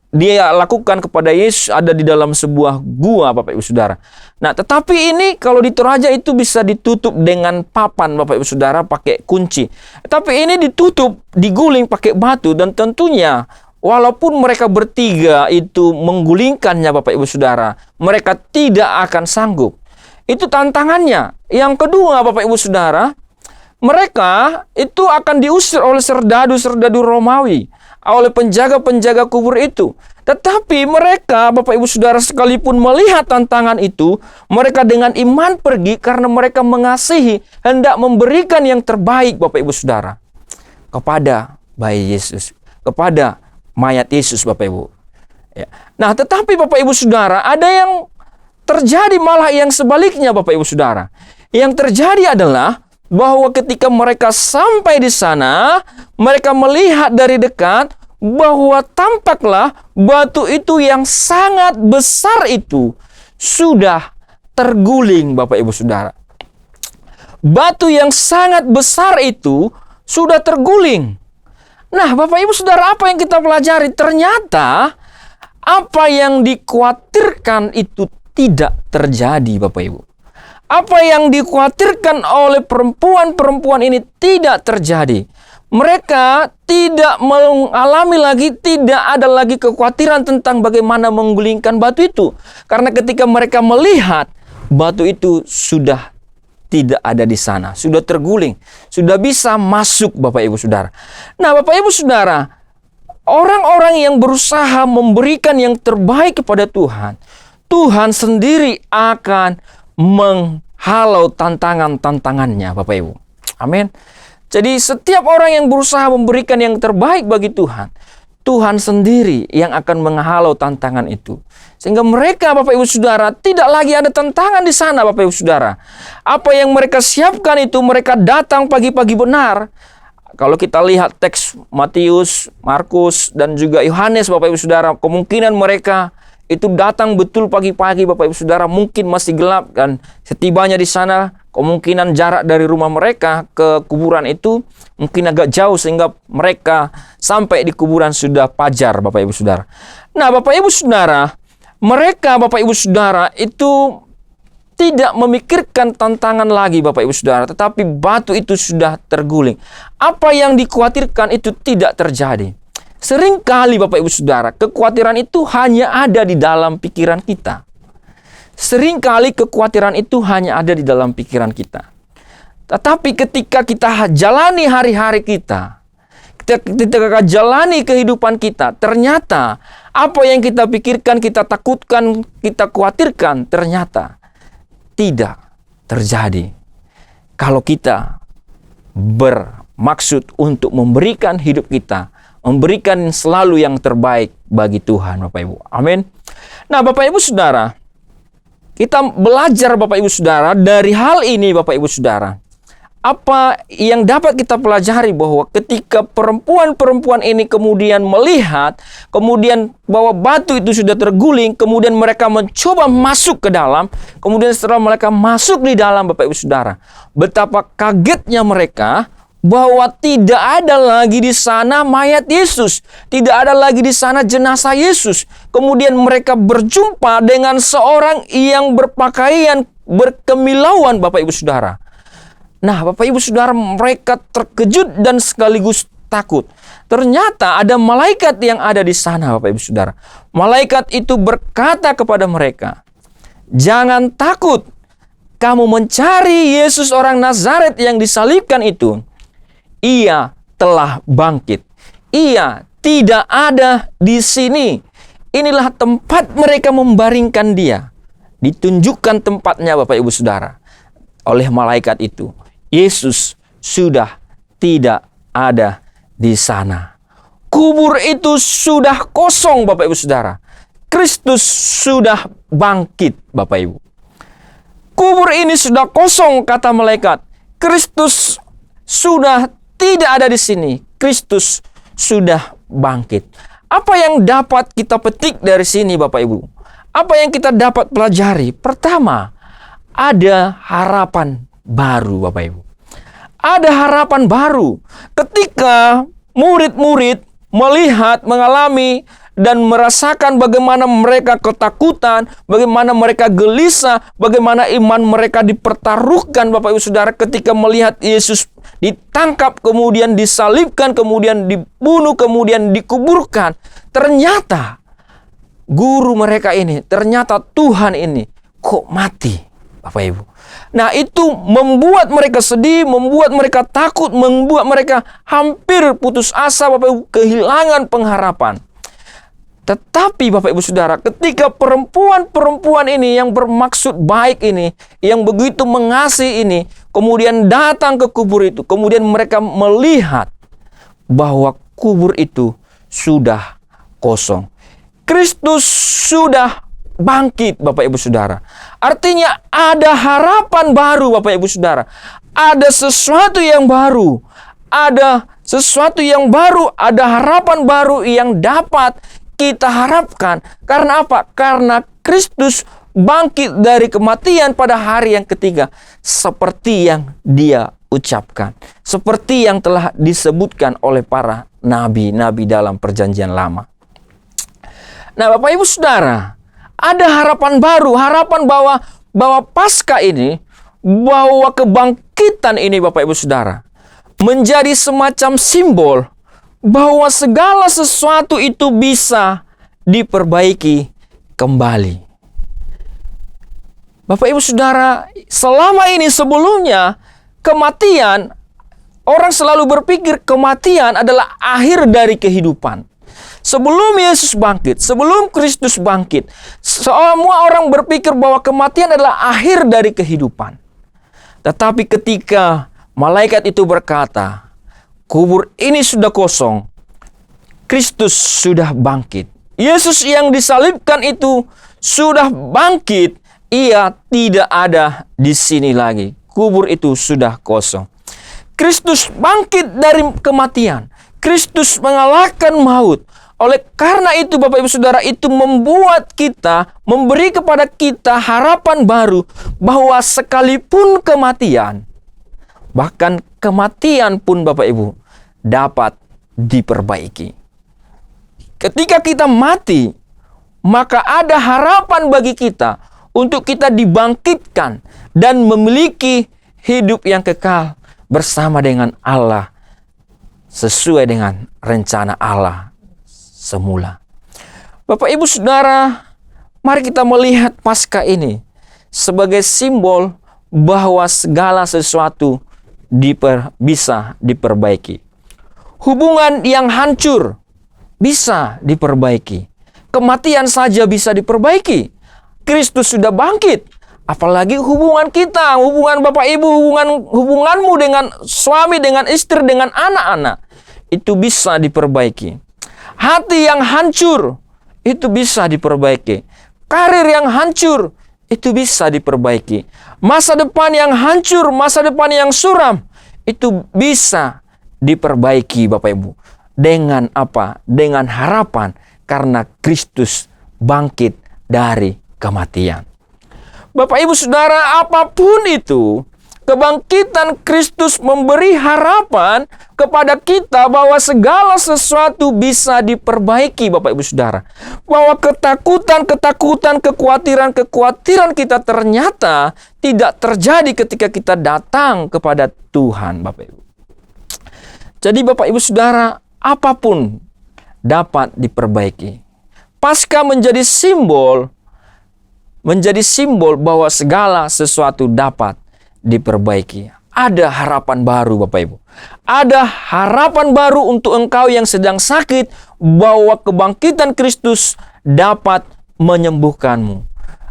dia lakukan kepada Yesus ada di dalam sebuah gua Bapak Ibu Saudara. Nah, tetapi ini kalau di Toraja itu bisa ditutup dengan papan Bapak Ibu Saudara pakai kunci. Tapi ini ditutup, diguling pakai batu, dan tentunya walaupun mereka bertiga itu menggulingkannya Bapak Ibu Saudara, mereka tidak akan sanggup. Itu tantangannya. Yang kedua Bapak Ibu Saudara, mereka itu akan diusir oleh serdadu-serdadu Romawi, oleh penjaga-penjaga kubur itu. Tetapi mereka, Bapak Ibu Saudara, sekalipun melihat tantangan itu, mereka dengan iman pergi karena mereka mengasihi, hendak memberikan yang terbaik Bapak Ibu Saudara kepada bayi Yesus, kepada mayat Yesus Bapak Ibu. Ya. Nah, tetapi Bapak Ibu Saudara, ada yang terjadi malah yang sebaliknya Bapak Ibu Saudara. Yang terjadi adalah bahwa ketika mereka sampai di sana, mereka melihat dari dekat bahwa tampaklah batu itu yang sangat besar itu sudah terguling Bapak Ibu Saudara. Batu yang sangat besar itu sudah terguling. Nah, Bapak Ibu Saudara, apa yang kita pelajari? Ternyata apa yang dikhawatirkan itu tidak terjadi Bapak Ibu. Apa yang dikhawatirkan oleh perempuan-perempuan ini tidak terjadi. Mereka tidak mengalami lagi, tidak ada lagi kekhawatiran tentang bagaimana menggulingkan batu itu. Karena ketika mereka melihat, batu itu sudah tidak ada di sana. Sudah terguling. Sudah bisa masuk Bapak Ibu Saudara. Nah, Bapak Ibu Saudara, orang-orang yang berusaha memberikan yang terbaik kepada Tuhan, Tuhan sendiri akan menghalau tantangan-tantangannya Bapak Ibu. Amin. Jadi setiap orang yang berusaha memberikan yang terbaik bagi Tuhan, Tuhan sendiri yang akan menghalau tantangan itu. Sehingga mereka Bapak Ibu Saudara tidak lagi ada tantangan di sana Bapak Ibu Saudara. Apa yang mereka siapkan itu mereka datang pagi-pagi benar. Kalau kita lihat teks Matius, Markus, dan juga Yohanes Bapak Ibu Saudara, kemungkinan mereka itu datang betul pagi-pagi Bapak Ibu Saudara, mungkin masih gelap, dan setibanya di sana kemungkinan jarak dari rumah mereka ke kuburan itu mungkin agak jauh sehingga mereka sampai di kuburan sudah fajar Bapak Ibu Saudara. Nah, Bapak Ibu Saudara, mereka Bapak Ibu Saudara itu tidak memikirkan tantangan lagi Bapak Ibu Saudara, tetapi batu itu sudah terguling. Apa yang dikhawatirkan itu tidak terjadi. Seringkali Bapak Ibu Saudara, kekhawatiran itu hanya ada di dalam pikiran kita. Seringkali kekhawatiran itu hanya ada di dalam pikiran kita. Tetapi ketika kita jalani hari-hari kita, ketika jalani kehidupan kita, ternyata apa yang kita pikirkan, kita takutkan, kita khawatirkan, ternyata tidak terjadi. Kalau kita bermaksud untuk memberikan hidup kita, memberikan selalu yang terbaik bagi Tuhan Bapak Ibu. Amin. Nah, Bapak Ibu Saudara, kita belajar Bapak Ibu Saudara dari hal ini Bapak Ibu Saudara. Apa yang dapat kita pelajari bahwa ketika perempuan-perempuan ini kemudian melihat, kemudian bahwa batu itu sudah terguling, kemudian mereka mencoba masuk ke dalam, kemudian setelah mereka masuk di dalam Bapak Ibu Saudara, betapa kagetnya mereka bahwa tidak ada lagi di sana mayat Yesus, tidak ada lagi di sana jenazah Yesus. Kemudian mereka berjumpa dengan seorang yang berpakaian berkemilauan Bapak Ibu Saudara. Nah, Bapak Ibu Saudara, mereka terkejut dan sekaligus takut. Ternyata ada malaikat yang ada di sana Bapak Ibu Saudara. Malaikat itu berkata kepada mereka, "Jangan takut, kamu mencari Yesus orang Nazaret yang disalibkan itu. Ia telah bangkit. Ia tidak ada di sini. Inilah tempat mereka membaringkan dia." Ditunjukkan tempatnya Bapak Ibu Saudara oleh malaikat itu. Yesus sudah tidak ada di sana. Kubur itu sudah kosong Bapak Ibu Saudara. Kristus sudah bangkit Bapak Ibu. Kubur ini sudah kosong kata malaikat. Kristus sudah tidak ada di sini. Kristus sudah bangkit. Apa yang dapat kita petik dari sini Bapak Ibu? Apa yang kita dapat pelajari? Pertama, ada harapan baru, Bapak Ibu. Ada harapan baru ketika murid-murid melihat, mengalami, dan merasakan bagaimana mereka ketakutan, bagaimana mereka gelisah, bagaimana iman mereka dipertaruhkan, Bapak Ibu Saudara, ketika melihat Yesus ditangkap, kemudian disalibkan, kemudian dibunuh, kemudian dikuburkan. Ternyata guru mereka ini, ternyata Tuhan ini kok mati, Bapak Ibu. Nah, itu membuat mereka sedih, membuat mereka takut, membuat mereka hampir putus asa, Bapak Ibu, kehilangan pengharapan. Tetapi Bapak Ibu Saudara, ketika perempuan-perempuan ini yang bermaksud baik ini, yang begitu mengasihi ini, kemudian datang ke kubur itu, kemudian mereka melihat bahwa kubur itu sudah kosong. Kristus sudah bangkit, Bapak Ibu Saudara. Artinya ada harapan baru, Bapak Ibu Saudara. Ada sesuatu yang baru. Ada sesuatu yang baru, ada harapan baru yang dapat kita harapkan. Karena apa? Karena Kristus bangkit dari kematian pada hari yang ketiga, seperti yang Dia ucapkan, seperti yang telah disebutkan oleh para nabi-nabi dalam Perjanjian Lama. Nah, Bapak Ibu Saudara, ada harapan baru, harapan bahwa Paskah ini, bahwa kebangkitan ini, Bapak Ibu Saudara, menjadi semacam simbol bahwa segala sesuatu itu bisa diperbaiki kembali. Bapak Ibu Saudara, selama ini sebelumnya kematian, orang selalu berpikir kematian adalah akhir dari kehidupan. Sebelum Yesus bangkit, sebelum Kristus bangkit, semua orang berpikir bahwa kematian adalah akhir dari kehidupan. Tetapi ketika malaikat itu berkata, kubur ini sudah kosong, Kristus sudah bangkit. Yesus yang disalibkan itu sudah bangkit, Ia tidak ada di sini lagi. Kubur itu sudah kosong. Kristus bangkit dari kematian. Kristus mengalahkan maut. Oleh karena itu, Bapak Ibu Saudara, itu membuat kita, memberi kepada kita harapan baru bahwa sekalipun kematian, bahkan kematian pun, Bapak Ibu, dapat diperbaiki. Ketika kita mati, maka ada harapan bagi kita untuk kita dibangkitkan dan memiliki hidup yang kekal bersama dengan Allah sesuai dengan rencana Allah semula. Bapak Ibu Saudara, mari kita melihat Paskah ini sebagai simbol bahwa segala sesuatu bisa diperbaiki. Hubungan yang hancur bisa diperbaiki. Kematian saja bisa diperbaiki. Kristus sudah bangkit. Apalagi hubungan kita, hubungan Bapak Ibu, hubunganmu dengan suami, dengan istri, dengan anak-anak, itu bisa diperbaiki. Hati yang hancur, itu bisa diperbaiki. Karir yang hancur, itu bisa diperbaiki. Masa depan yang hancur, masa depan yang suram, itu bisa diperbaiki, Bapak Ibu. Dengan apa? Dengan harapan karena Kristus bangkit dari kematian. Bapak Ibu Saudara, apapun itu, kebangkitan Kristus memberi harapan kepada kita bahwa segala sesuatu bisa diperbaiki, Bapak Ibu Saudara. Bahwa ketakutan, kekhawatiran kita ternyata tidak terjadi ketika kita datang kepada Tuhan, Bapak Ibu. Jadi Bapak Ibu Saudara, apapun dapat diperbaiki. Paskah menjadi simbol bahwa segala sesuatu dapat diperbaiki. Ada harapan baru, Bapak Ibu. Ada harapan baru untuk engkau yang sedang sakit, bahwa kebangkitan Kristus dapat menyembuhkanmu.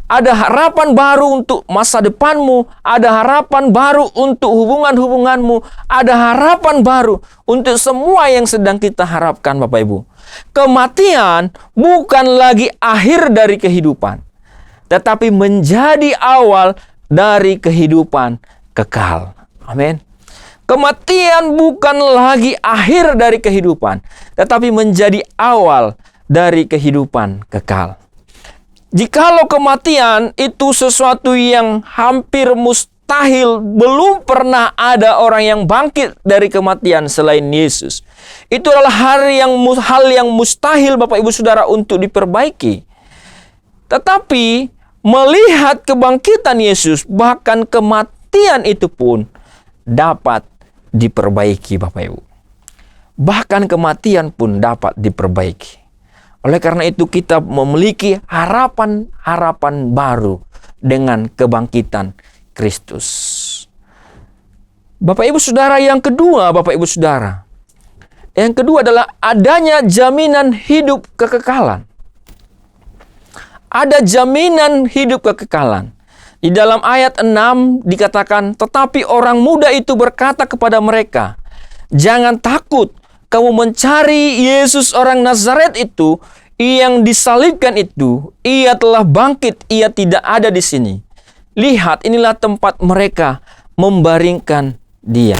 Ada harapan baru untuk masa depanmu, ada harapan baru untuk hubungan-hubunganmu, ada harapan baru untuk semua yang sedang kita harapkan, Bapak Ibu. Kematian bukan lagi akhir dari kehidupan, tetapi menjadi awal dari kehidupan kekal. Amin. Kematian bukan lagi akhir dari kehidupan, tetapi menjadi awal dari kehidupan kekal. Jikalau kematian itu sesuatu yang hampir mustahil, belum pernah ada orang yang bangkit dari kematian selain Yesus. Itu adalah hal yang mustahil Bapak Ibu Saudara untuk diperbaiki. Tetapi melihat kebangkitan Yesus, bahkan kematian itu pun dapat diperbaiki Bapak Ibu. Bahkan kematian pun dapat diperbaiki. Oleh karena itu kita memiliki harapan-harapan baru dengan kebangkitan Kristus. Bapak Ibu Saudara, yang kedua Bapak Ibu Saudara, yang kedua adalah adanya jaminan hidup kekekalan. Ada jaminan hidup kekekalan. Di dalam ayat 6 dikatakan, tetapi orang muda itu berkata kepada mereka, jangan takut, kamu mencari Yesus orang Nazaret itu, yang disalibkan itu, ia telah bangkit, ia tidak ada di sini. Lihat, inilah tempat mereka membaringkan dia.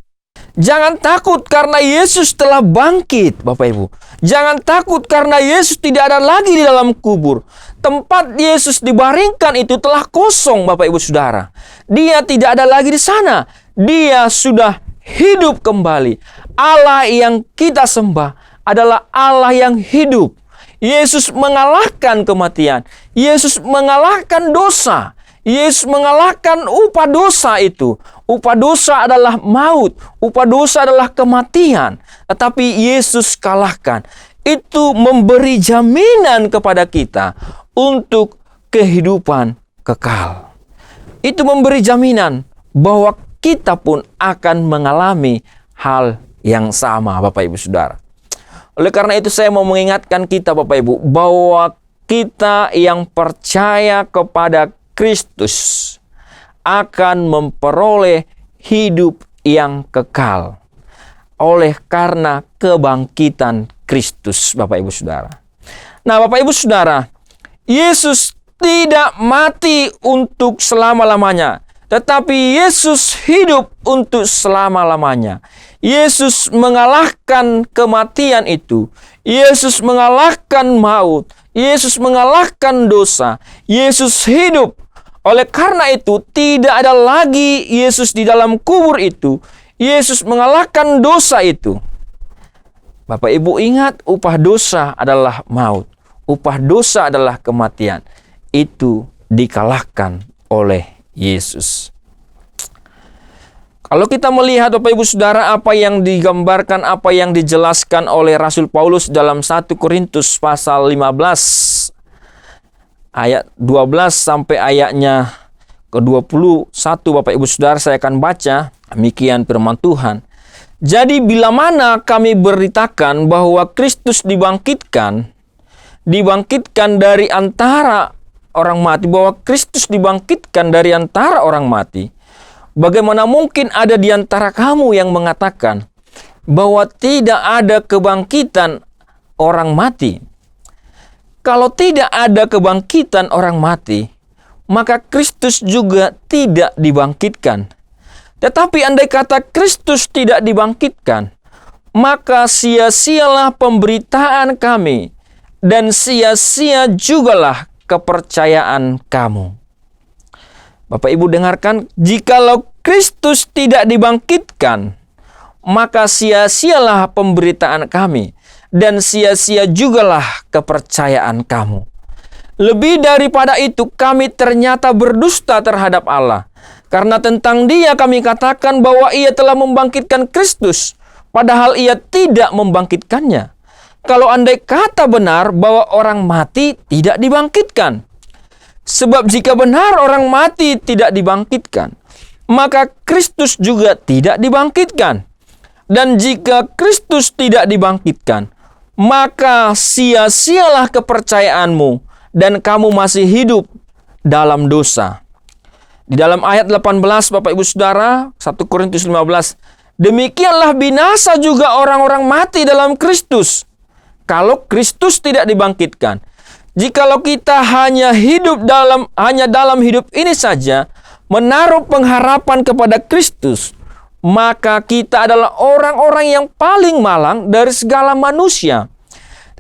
Jangan takut karena Yesus telah bangkit, Bapak Ibu. Jangan takut karena Yesus tidak ada lagi di dalam kubur. Tempat Yesus dibaringkan itu telah kosong, Bapak Ibu Saudara. Dia tidak ada lagi di sana. Dia sudah hidup kembali. Allah yang kita sembah adalah Allah yang hidup. Yesus mengalahkan kematian. Yesus mengalahkan dosa. Yesus mengalahkan upah dosa itu. Upah dosa adalah maut. Upah dosa adalah kematian. Tetapi Yesus kalahkan. Itu memberi jaminan kepada kita untuk kehidupan kekal. Itu memberi jaminan bahwa kita pun akan mengalami hal yang sama, Bapak Ibu Saudara. Oleh karena itu saya mau mengingatkan kita, Bapak Ibu, bahwa kita yang percaya kepada Kristus akan memperoleh hidup yang kekal oleh karena kebangkitan Kristus, Bapak Ibu Saudara. Nah, Bapak Ibu Saudara, Yesus tidak mati untuk selama-lamanya, tetapi Yesus hidup untuk selama-lamanya. Yesus mengalahkan kematian itu. Yesus mengalahkan maut. Yesus mengalahkan dosa. Yesus hidup. Oleh karena itu, tidak ada lagi Yesus di dalam kubur itu. Yesus mengalahkan dosa itu. Bapak Ibu ingat, upah dosa adalah maut. Upah dosa adalah kematian. Itu dikalahkan oleh Yesus. Kalau kita melihat Bapak Ibu Saudara apa yang digambarkan, apa yang dijelaskan oleh Rasul Paulus dalam 1 Korintus pasal 15 ayat 12 sampai ayatnya ke-21, Bapak Ibu Saudara, saya akan baca demikian firman Tuhan. Jadi bila mana kami beritakan bahwa Kristus dibangkitkan dari antara orang mati, bahwa Kristus dibangkitkan dari antara orang mati, bagaimana mungkin ada di antara kamu yang mengatakan bahwa tidak ada kebangkitan orang mati? Kalau tidak ada kebangkitan orang mati, maka Kristus juga tidak dibangkitkan. Tetapi andai kata Kristus tidak dibangkitkan, maka sia-sialah pemberitaan kami, dan sia-sia jugalah kepercayaan kamu. Bapak Ibu dengarkan, jikalau Kristus tidak dibangkitkan, maka sia-sialah pemberitaan kami, dan sia-sia jugalah kepercayaan kamu. Lebih daripada itu, kami ternyata berdusta terhadap Allah. Karena tentang Dia kami katakan bahwa Ia telah membangkitkan Kristus, padahal Ia tidak membangkitkannya. Kalau andai kata benar bahwa orang mati tidak dibangkitkan. Sebab jika benar orang mati tidak dibangkitkan, maka Kristus juga tidak dibangkitkan. Dan jika Kristus tidak dibangkitkan, maka sia-sialah kepercayaanmu dan kamu masih hidup dalam dosa. Di dalam ayat 18 Bapak Ibu Saudara, 1 Korintus 15, demikianlah binasa juga orang-orang mati dalam Kristus, kalau Kristus tidak dibangkitkan. Jikalau kita hanya dalam hidup ini saja menaruh pengharapan kepada Kristus, maka kita adalah orang-orang yang paling malang dari segala manusia.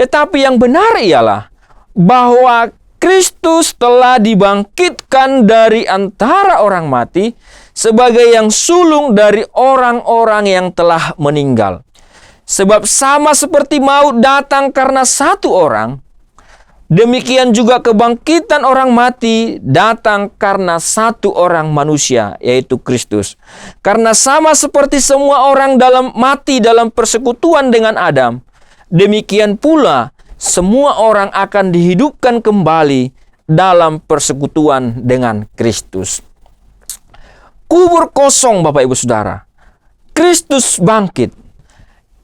Tetapi yang benar ialah bahwa Kristus telah dibangkitkan dari antara orang mati sebagai yang sulung dari orang-orang yang telah meninggal. Sebab sama seperti maut datang karena satu orang, demikian juga kebangkitan orang mati datang karena satu orang manusia, yaitu Kristus. Karena sama seperti semua orang mati dalam persekutuan dengan Adam, demikian pula semua orang akan dihidupkan kembali dalam persekutuan dengan Kristus. Kubur kosong, Bapak Ibu Saudara. Kristus bangkit.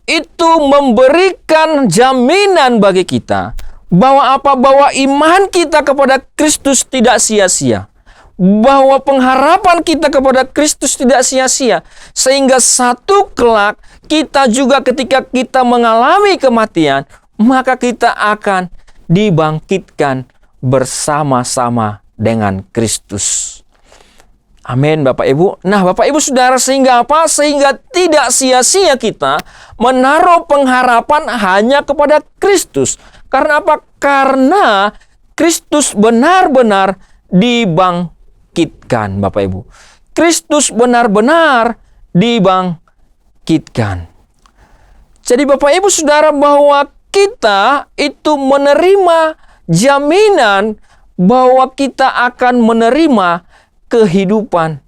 Itu memberikan jaminan bagi kita bahwa bahwa iman kita kepada Kristus tidak sia-sia. Bahwa pengharapan kita kepada Kristus tidak sia-sia. Sehingga satu kelak kita juga ketika kita mengalami kematian, maka kita akan dibangkitkan bersama-sama dengan Kristus. Amin, Bapak Ibu. Nah, Bapak Ibu Saudara, sehingga apa? Sehingga tidak sia-sia kita menaruh pengharapan hanya kepada Kristus. Karena apa? Karena Kristus benar-benar dibangkitkan, Bapak Ibu. Kristus benar-benar dibangkitkan. Jadi Bapak Ibu Saudara, bahwa kita itu menerima jaminan bahwa kita akan menerima kehidupan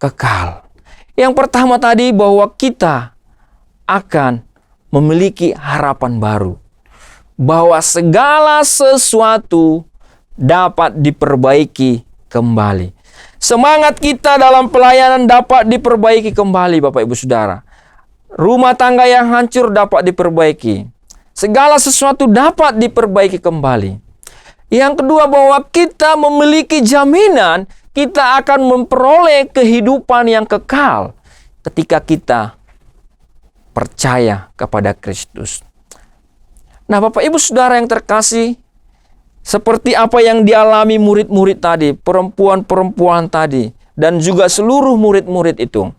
kekal. Yang pertama tadi, bahwa kita akan memiliki harapan baru. Bahwa segala sesuatu dapat diperbaiki kembali. Semangat kita dalam pelayanan dapat diperbaiki kembali, Bapak Ibu Saudara. Rumah tangga yang hancur dapat diperbaiki. Segala sesuatu dapat diperbaiki kembali. Yang kedua, bahwa kita memiliki jaminan kita akan memperoleh kehidupan yang kekal ketika kita percaya kepada Kristus. Nah, Bapak Ibu Saudara yang terkasih, seperti apa yang dialami murid-murid tadi, perempuan-perempuan tadi, dan juga seluruh murid-murid itu,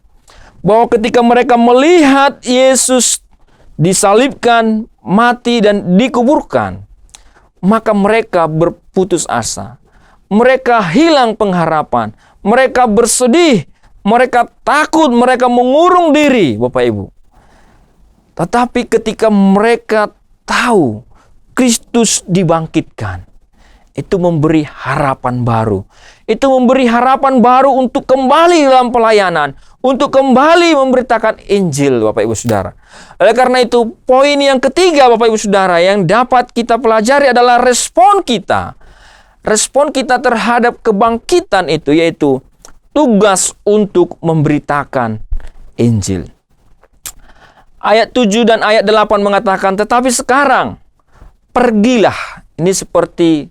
bahwa ketika mereka melihat Yesus disalibkan, mati, dan dikuburkan, maka mereka berputus asa. Mereka hilang pengharapan. Mereka bersedih. Mereka takut. Mereka mengurung diri, Bapak Ibu. Tetapi ketika mereka tahu Kristus dibangkitkan, itu memberi harapan baru. Itu memberi harapan baru untuk kembali dalam pelayanan, untuk kembali memberitakan Injil, Bapak Ibu Saudara. Oleh karena itu, poin yang ketiga, Bapak Ibu Saudara, yang dapat kita pelajari adalah respon kita. Respon kita terhadap kebangkitan itu, yaitu tugas untuk memberitakan Injil. Ayat 7 dan ayat 8 mengatakan, tetapi sekarang pergilah. Ini seperti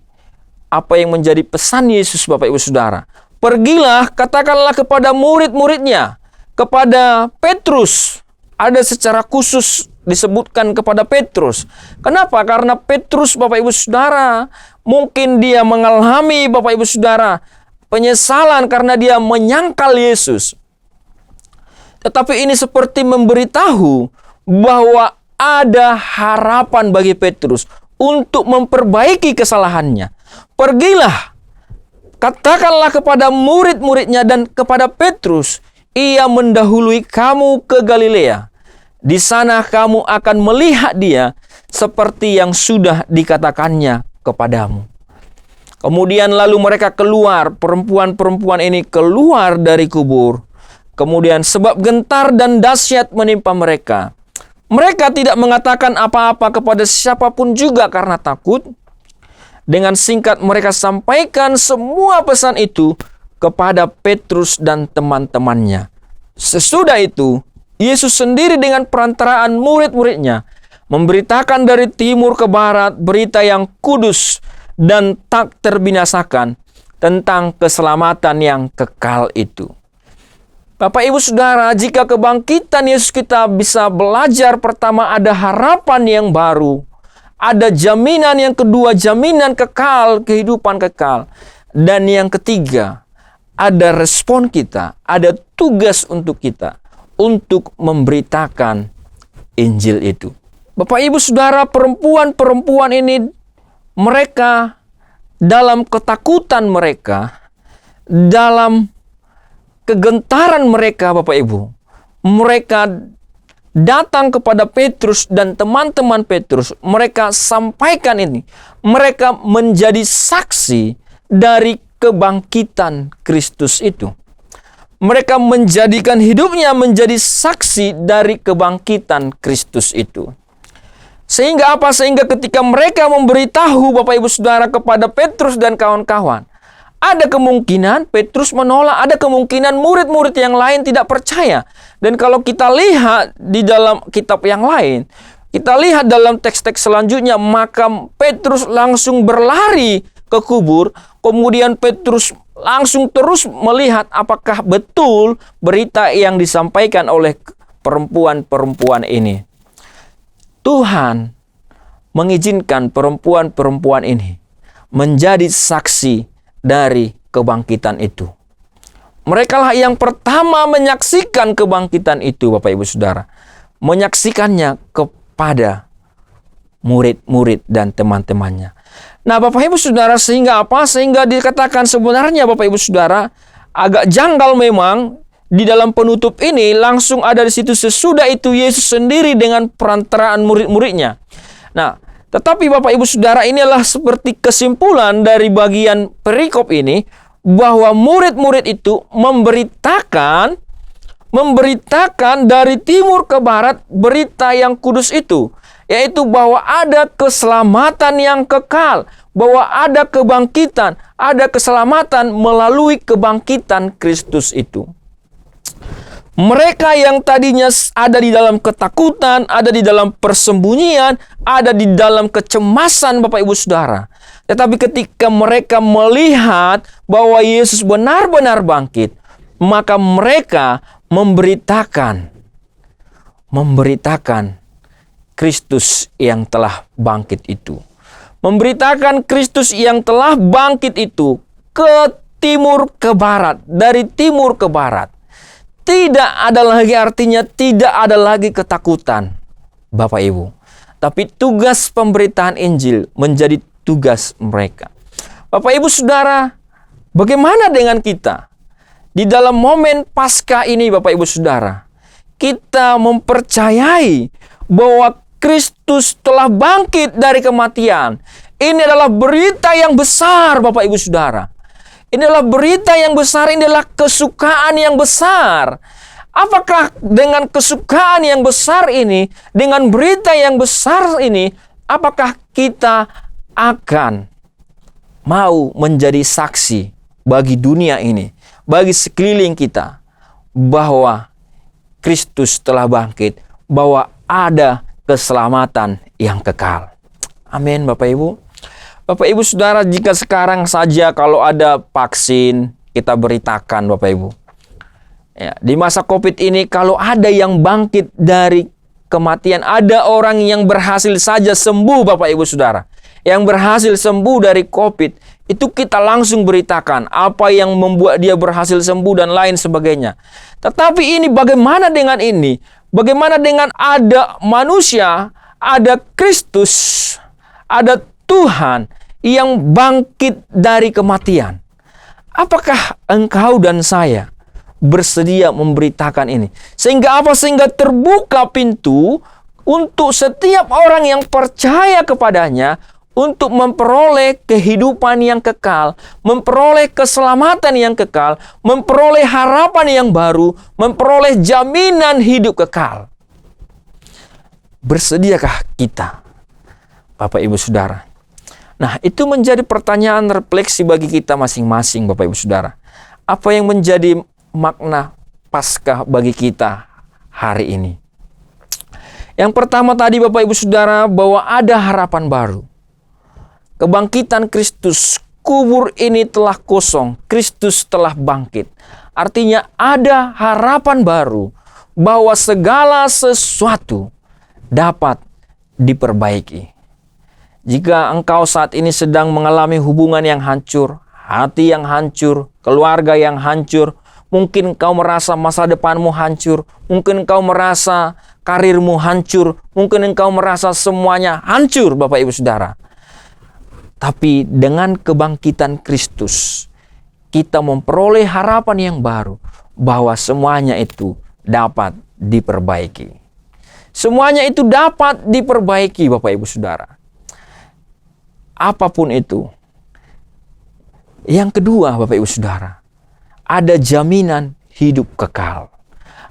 apa yang menjadi pesan Yesus, Bapak Ibu Saudara. Pergilah, katakanlah kepada murid-muridnya, kepada Petrus. Ada secara khusus disebutkan kepada Petrus. Kenapa? Karena Petrus, Bapak Ibu Saudara, mungkin dia mengalami, Bapak Ibu Saudara, penyesalan karena dia menyangkal Yesus. Tetapi ini seperti memberitahu bahwa ada harapan bagi Petrus untuk memperbaiki kesalahannya. Pergilah, katakanlah kepada murid-muridnya dan kepada Petrus, ia mendahului kamu ke Galilea. Di sana kamu akan melihat dia seperti yang sudah dikatakannya kepadamu. Kemudian lalu mereka keluar, perempuan-perempuan ini keluar dari kubur. Kemudian sebab gentar dan dahsyat menimpa mereka. Mereka tidak mengatakan apa-apa kepada siapapun juga karena takut. Dengan singkat mereka sampaikan semua pesan itu kepada Petrus dan teman-temannya. Sesudah itu, Yesus sendiri dengan perantaraan murid-muridnya memberitakan dari timur ke barat berita yang kudus dan tak terbinasakan tentang keselamatan yang kekal itu. Bapak Ibu Saudara, jika kebangkitan Yesus kita bisa belajar, pertama ada harapan yang baru, ada jaminan yang kedua, jaminan kekal, kehidupan kekal, dan yang ketiga, ada respon kita, ada tugas untuk kita untuk memberitakan Injil itu. Bapak Ibu Saudara, perempuan-perempuan ini mereka dalam ketakutan mereka, dalam kegentaran mereka, Bapak Ibu, mereka datang kepada Petrus dan teman-teman Petrus. Mereka sampaikan ini. Mereka menjadi saksi dari kebangkitan Kristus itu. Mereka menjadikan hidupnya menjadi saksi dari kebangkitan Kristus itu. Sehingga apa? Sehingga ketika mereka memberitahu Bapak Ibu Saudara kepada Petrus dan kawan-kawan, ada kemungkinan Petrus menolak, ada kemungkinan murid-murid yang lain tidak percaya. Dan kalau kita lihat di dalam kitab yang lain, kita lihat dalam teks-teks selanjutnya, maka Petrus langsung berlari ke kubur. Kemudian Petrus langsung terus melihat apakah betul berita yang disampaikan oleh perempuan-perempuan ini. Tuhan mengizinkan perempuan-perempuan ini menjadi saksi dari kebangkitan itu. Mereka lah yang pertama menyaksikan kebangkitan itu, Bapak Ibu Saudara. Menyaksikannya kepada murid-murid dan teman-temannya. Nah, Bapak Ibu Saudara, sehingga apa? Sehingga dikatakan sebenarnya Bapak Ibu Saudara, agak janggal memang di dalam penutup ini langsung ada di situ sesudah itu Yesus sendiri dengan perantaraan murid-muridnya. Nah, tetapi Bapak Ibu Saudara, ini adalah seperti kesimpulan dari bagian perikop ini, bahwa murid-murid itu memberitakan dari timur ke barat berita yang kudus itu, yaitu bahwa ada keselamatan yang kekal, bahwa ada kebangkitan, ada keselamatan melalui kebangkitan Kristus itu. Mereka yang tadinya ada di dalam ketakutan, ada di dalam persembunyian, ada di dalam kecemasan Bapak Ibu Saudara. Tetapi ketika mereka melihat bahwa Yesus benar-benar bangkit, maka mereka memberitakan Kristus yang telah bangkit itu. Memberitakan Kristus yang telah bangkit itu ke timur ke barat, dari timur ke barat. Tidak ada lagi, artinya tidak ada lagi ketakutan, Bapak Ibu. Tapi tugas pemberitaan Injil menjadi tugas mereka. Bapak Ibu Saudara, bagaimana dengan kita? Di dalam momen Paskah ini, Bapak Ibu Saudara, kita mempercayai bahwa Kristus telah bangkit dari kematian. Ini adalah berita yang besar, Bapak Ibu Saudara. Ini adalah berita yang besar, ini adalah kesukaan yang besar. Apakah dengan kesukaan yang besar ini, dengan berita yang besar ini, apakah kita akan mau menjadi saksi bagi dunia ini, bagi sekeliling kita, bahwa Kristus telah bangkit, bahwa ada keselamatan yang kekal. Amin, Bapak Ibu. Bapak Ibu Saudara, jika sekarang saja kalau ada vaksin, kita beritakan Bapak Ibu. Ya, di masa COVID ini kalau ada yang bangkit dari kematian, ada orang yang berhasil saja sembuh Bapak Ibu Saudara, yang berhasil sembuh dari COVID, itu kita langsung beritakan apa yang membuat dia berhasil sembuh dan lain sebagainya. Tetapi ini bagaimana dengan ini? Bagaimana dengan ada manusia, ada Kristus, ada Tuhan yang bangkit dari kematian? Apakah engkau dan saya bersedia memberitakan ini? Sehingga apa? Sehingga terbuka pintu untuk setiap orang yang percaya kepadanya untuk memperoleh kehidupan yang kekal, memperoleh keselamatan yang kekal, memperoleh harapan yang baru, memperoleh jaminan hidup kekal. Bersediakah kita, Bapak Ibu Saudara? Nah, itu menjadi pertanyaan refleksi bagi kita masing-masing, Bapak Ibu Saudara. Apa yang menjadi makna Paskah bagi kita hari ini? Yang pertama tadi, Bapak Ibu Saudara, bahwa ada harapan baru. Kebangkitan Kristus, kubur ini telah kosong, Kristus telah bangkit. Artinya ada harapan baru bahwa segala sesuatu dapat diperbaiki. Jika engkau saat ini sedang mengalami hubungan yang hancur, hati yang hancur, keluarga yang hancur, mungkin engkau merasa masa depanmu hancur, mungkin engkau merasa karirmu hancur, mungkin engkau merasa semuanya hancur, Bapak Ibu Saudara. Tapi dengan kebangkitan Kristus, kita memperoleh harapan yang baru bahwa semuanya itu dapat diperbaiki. Semuanya itu dapat diperbaiki, Bapak Ibu Saudara. Apapun itu. Yang kedua, Bapak Ibu Saudara, ada jaminan hidup kekal.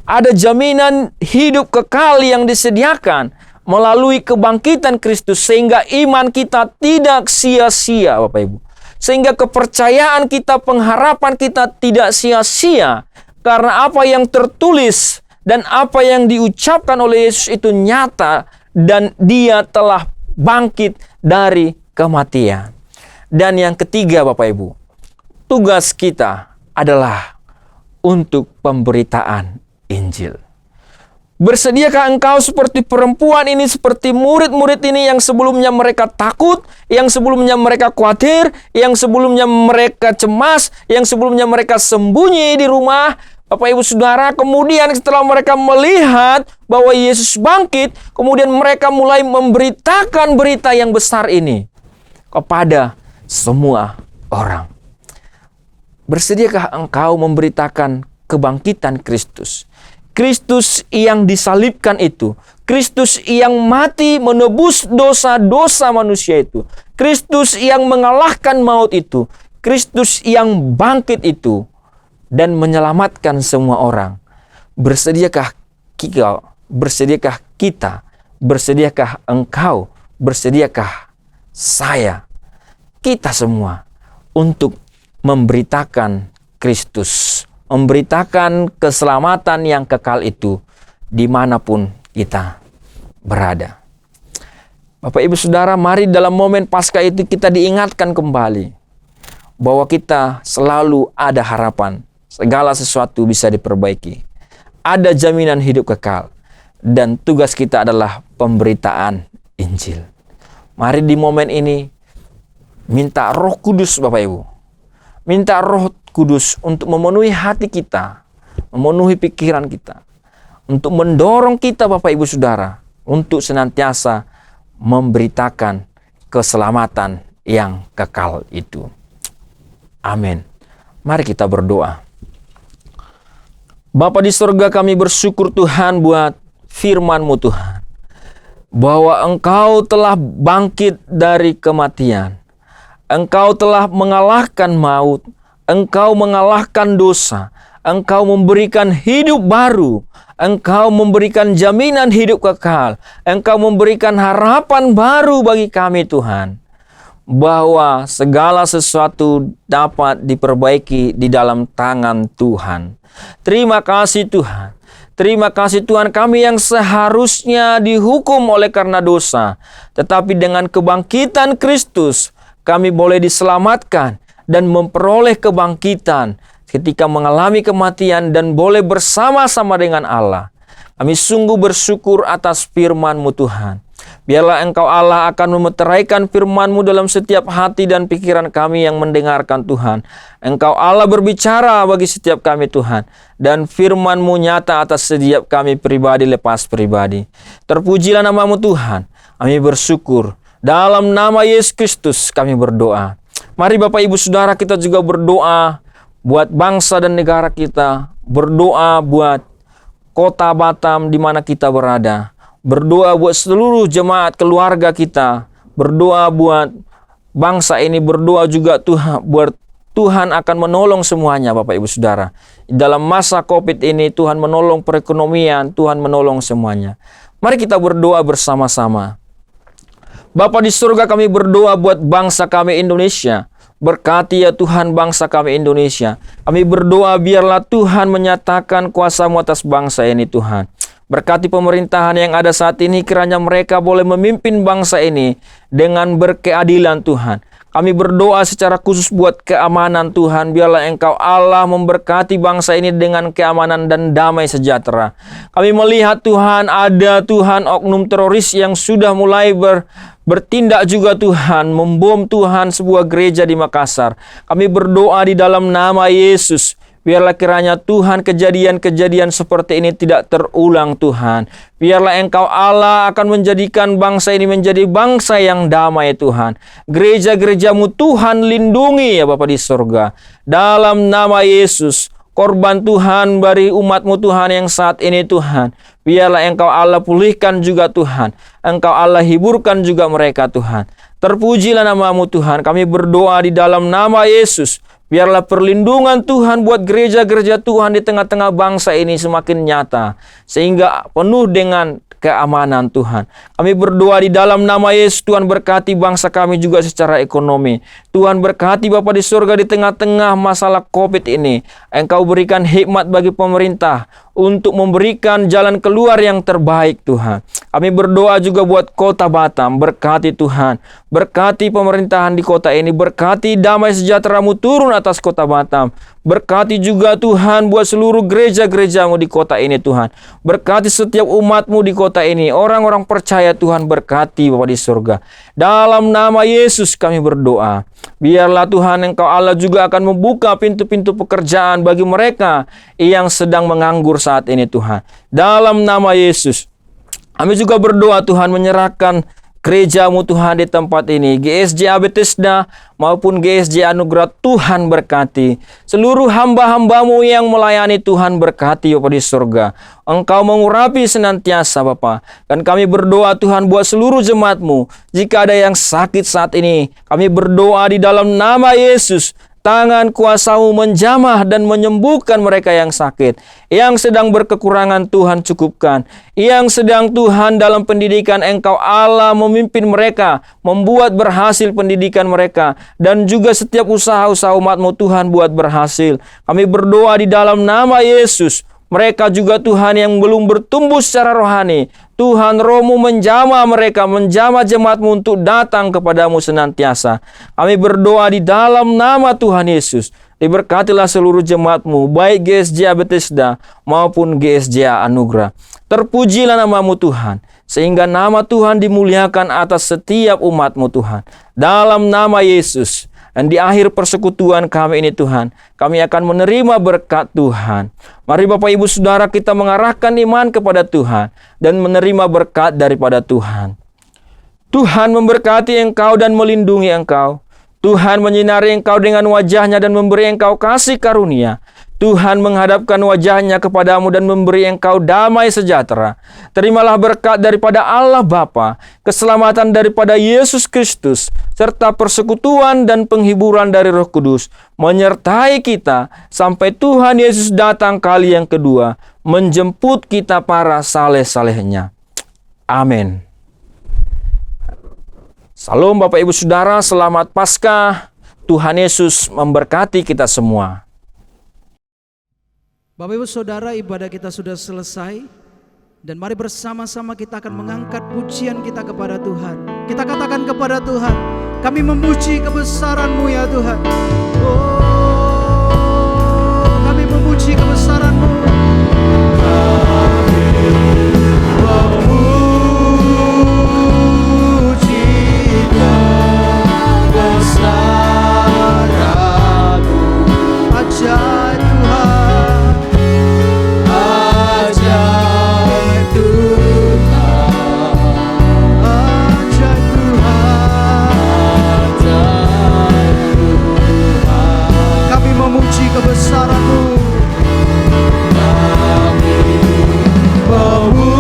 Ada jaminan hidup kekal yang disediakan melalui kebangkitan Kristus, sehingga iman kita tidak sia-sia, Bapak Ibu. Sehingga kepercayaan kita, pengharapan kita tidak sia-sia. Karena apa yang tertulis dan apa yang diucapkan oleh Yesus itu nyata, dan Dia telah bangkit dari kematian. Dan yang ketiga, Bapak Ibu, tugas kita adalah untuk pemberitaan Injil. Bersediakah engkau seperti perempuan ini, seperti murid-murid ini yang sebelumnya mereka takut, yang sebelumnya mereka khawatir, yang sebelumnya mereka cemas, yang sebelumnya mereka sembunyi di rumah, Bapak Ibu Saudara, kemudian setelah mereka melihat bahwa Yesus bangkit, kemudian mereka mulai memberitakan berita yang besar ini kepada semua orang. Bersediakah engkau memberitakan kebangkitan Kristus? Kristus yang disalibkan itu, Kristus yang mati menebus dosa-dosa manusia itu, Kristus yang mengalahkan maut itu, Kristus yang bangkit itu, dan menyelamatkan semua orang. Bersediakah kita, bersediakah engkau, bersediakah saya, kita semua untuk memberitakan Kristus, memberitakan keselamatan yang kekal itu dimanapun kita berada. Bapak Ibu Saudara, mari dalam momen Paskah itu kita diingatkan kembali bahwa kita selalu ada harapan, segala sesuatu bisa diperbaiki, ada jaminan hidup kekal, dan tugas kita adalah pemberitaan Injil. Mari di momen ini minta Roh Kudus, Bapak Ibu, minta Roh Kudus untuk memenuhi hati kita, memenuhi pikiran kita, untuk mendorong kita, Bapak Ibu Saudara, untuk senantiasa memberitakan keselamatan yang kekal itu. Amin. Mari kita berdoa. Bapa di surga, kami bersyukur Tuhan buat firman-Mu Tuhan, bahwa Engkau telah bangkit dari kematian. Engkau telah mengalahkan maut, Engkau mengalahkan dosa, Engkau memberikan hidup baru, Engkau memberikan jaminan hidup kekal, Engkau memberikan harapan baru bagi kami Tuhan, bahwa segala sesuatu dapat diperbaiki di dalam tangan Tuhan. Terima kasih Tuhan. Terima kasih Tuhan, kami yang seharusnya dihukum oleh karena dosa, tetapi dengan kebangkitan Kristus, kami boleh diselamatkan dan memperoleh kebangkitan ketika mengalami kematian dan boleh bersama-sama dengan Allah. Kami sungguh bersyukur atas firman-Mu Tuhan. Biarlah Engkau Allah akan memeteraikan firman-Mu dalam setiap hati dan pikiran kami yang mendengarkan Tuhan. Engkau Allah berbicara bagi setiap kami Tuhan. Dan firman-Mu nyata atas setiap kami pribadi lepas pribadi. Terpujilah nama-Mu Tuhan. Kami bersyukur. Dalam nama Yesus Kristus kami berdoa. Mari Bapak Ibu Saudara, kita juga berdoa buat bangsa dan negara kita. Berdoa buat kota Batam di mana kita berada. Berdoa buat seluruh jemaat keluarga kita. Berdoa buat bangsa ini. Berdoa juga buat Tuhan akan menolong semuanya Bapak Ibu Saudara. Dalam masa COVID ini Tuhan menolong perekonomian, Tuhan menolong semuanya. Mari kita berdoa bersama-sama. Bapa di surga, kami berdoa buat bangsa kami Indonesia. Berkati ya Tuhan bangsa kami Indonesia. Kami berdoa biarlah Tuhan menyatakan kuasa-Mu atas bangsa ini Tuhan. Berkati pemerintahan yang ada saat ini, kiranya mereka boleh memimpin bangsa ini dengan berkeadilan Tuhan. Kami berdoa secara khusus buat keamanan Tuhan. Biarlah Engkau Allah memberkati bangsa ini dengan keamanan dan damai sejahtera. Kami melihat Tuhan, ada Tuhan oknum teroris yang sudah mulai bertindak juga Tuhan, membom Tuhan sebuah gereja di Makassar. Kami berdoa di dalam nama Yesus. Biarlah kiranya Tuhan kejadian-kejadian seperti ini tidak terulang Tuhan. Biarlah Engkau Allah akan menjadikan bangsa ini menjadi bangsa yang damai Tuhan. Gereja-gerejamu Tuhan lindungi ya Bapa di surga. Dalam nama Yesus, korban Tuhan bagi umat-Mu Tuhan yang saat ini Tuhan. Biarlah Engkau Allah pulihkan juga Tuhan. Engkau Allah hiburkan juga mereka Tuhan. Terpujilah nama-Mu Tuhan. Kami berdoa di dalam nama Yesus. Biarlah perlindungan Tuhan buat gereja-gereja Tuhan di tengah-tengah bangsa ini semakin nyata. Sehingga penuh dengan keamanan Tuhan. Kami berdoa di dalam nama Yesus, Tuhan berkati bangsa kami juga secara ekonomi. Tuhan berkati Bapa di surga di tengah-tengah masalah COVID ini. Engkau berikan hikmat bagi pemerintah untuk memberikan jalan keluar yang terbaik Tuhan. Kami berdoa juga buat kota Batam, berkati Tuhan. Berkati pemerintahan di kota ini, berkati damai sejahtera-Mu turun atas kota Batam. Berkati juga Tuhan buat seluruh gereja-gereja-Mu di kota ini Tuhan. Berkati setiap umat-Mu di kota ini. Orang-orang percaya Tuhan berkati Bapa di surga. Dalam nama Yesus kami berdoa. Biarlah Tuhan Engkau Allah juga akan membuka pintu-pintu pekerjaan bagi mereka yang sedang menganggur saat ini Tuhan. Dalam nama Yesus. Kami juga berdoa Tuhan menyerahkan gereja-Mu Tuhan di tempat ini, GSJ Bethesda maupun GSJ Anugerah, Tuhan berkati. Seluruh hamba-hamba-Mu yang melayani Tuhan berkati Bapa di surga. Engkau mengurapi senantiasa Bapa. Dan kami berdoa Tuhan buat seluruh jemaat-Mu. Jika ada yang sakit saat ini, kami berdoa di dalam nama Yesus. Tangan kuasa-Mu menjamah dan menyembuhkan mereka yang sakit. Yang sedang berkekurangan Tuhan cukupkan. Yang sedang Tuhan dalam pendidikan Engkau Allah memimpin mereka. Membuat berhasil pendidikan mereka. Dan juga setiap usaha-usaha umat-Mu Tuhan buat berhasil. Kami berdoa di dalam nama Yesus. Mereka juga Tuhan yang belum bertumbuh secara rohani. Tuhan Roh-Mu menjamah mereka, menjamah jemaat-Mu untuk datang kepadamu senantiasa. Kami berdoa di dalam nama Tuhan Yesus. Diberkatilah seluruh jemaat-Mu, baik GSJ Bethesda maupun GSJ Anugerah. Terpujilah nama-Mu Tuhan, sehingga nama Tuhan dimuliakan atas setiap umat-Mu Tuhan. Dalam nama Yesus. Dan di akhir persekutuan kami ini Tuhan, kami akan menerima berkat Tuhan. Mari Bapak Ibu Saudara kita mengarahkan iman kepada Tuhan dan menerima berkat daripada Tuhan. Tuhan memberkati engkau dan melindungi engkau. Tuhan menyinari engkau dengan wajah-Nya dan memberi engkau kasih karunia. Tuhan menghadapkan wajah-Nya kepadamu dan memberi engkau damai sejahtera. Terimalah berkat daripada Allah Bapa, keselamatan daripada Yesus Kristus, serta persekutuan dan penghiburan dari Roh Kudus menyertai kita sampai Tuhan Yesus datang kali yang kedua, menjemput kita para saleh-salehnya. Amin. Salam Bapak Ibu Saudara, selamat Paskah. Tuhan Yesus memberkati kita semua. Bapak Ibu Saudara, ibadah kita sudah selesai. Dan mari bersama-sama kita akan mengangkat pujian kita kepada Tuhan. Kita katakan kepada Tuhan, kami memuji kebesaran-Mu ya Tuhan. Oh, kami memuji kebesaran-Mu. Kebesaran-Mu, kami memuji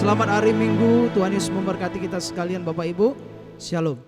Selamat hari Minggu. Tuhan Yesus memberkati kita sekalian Bapak Ibu. Shalom.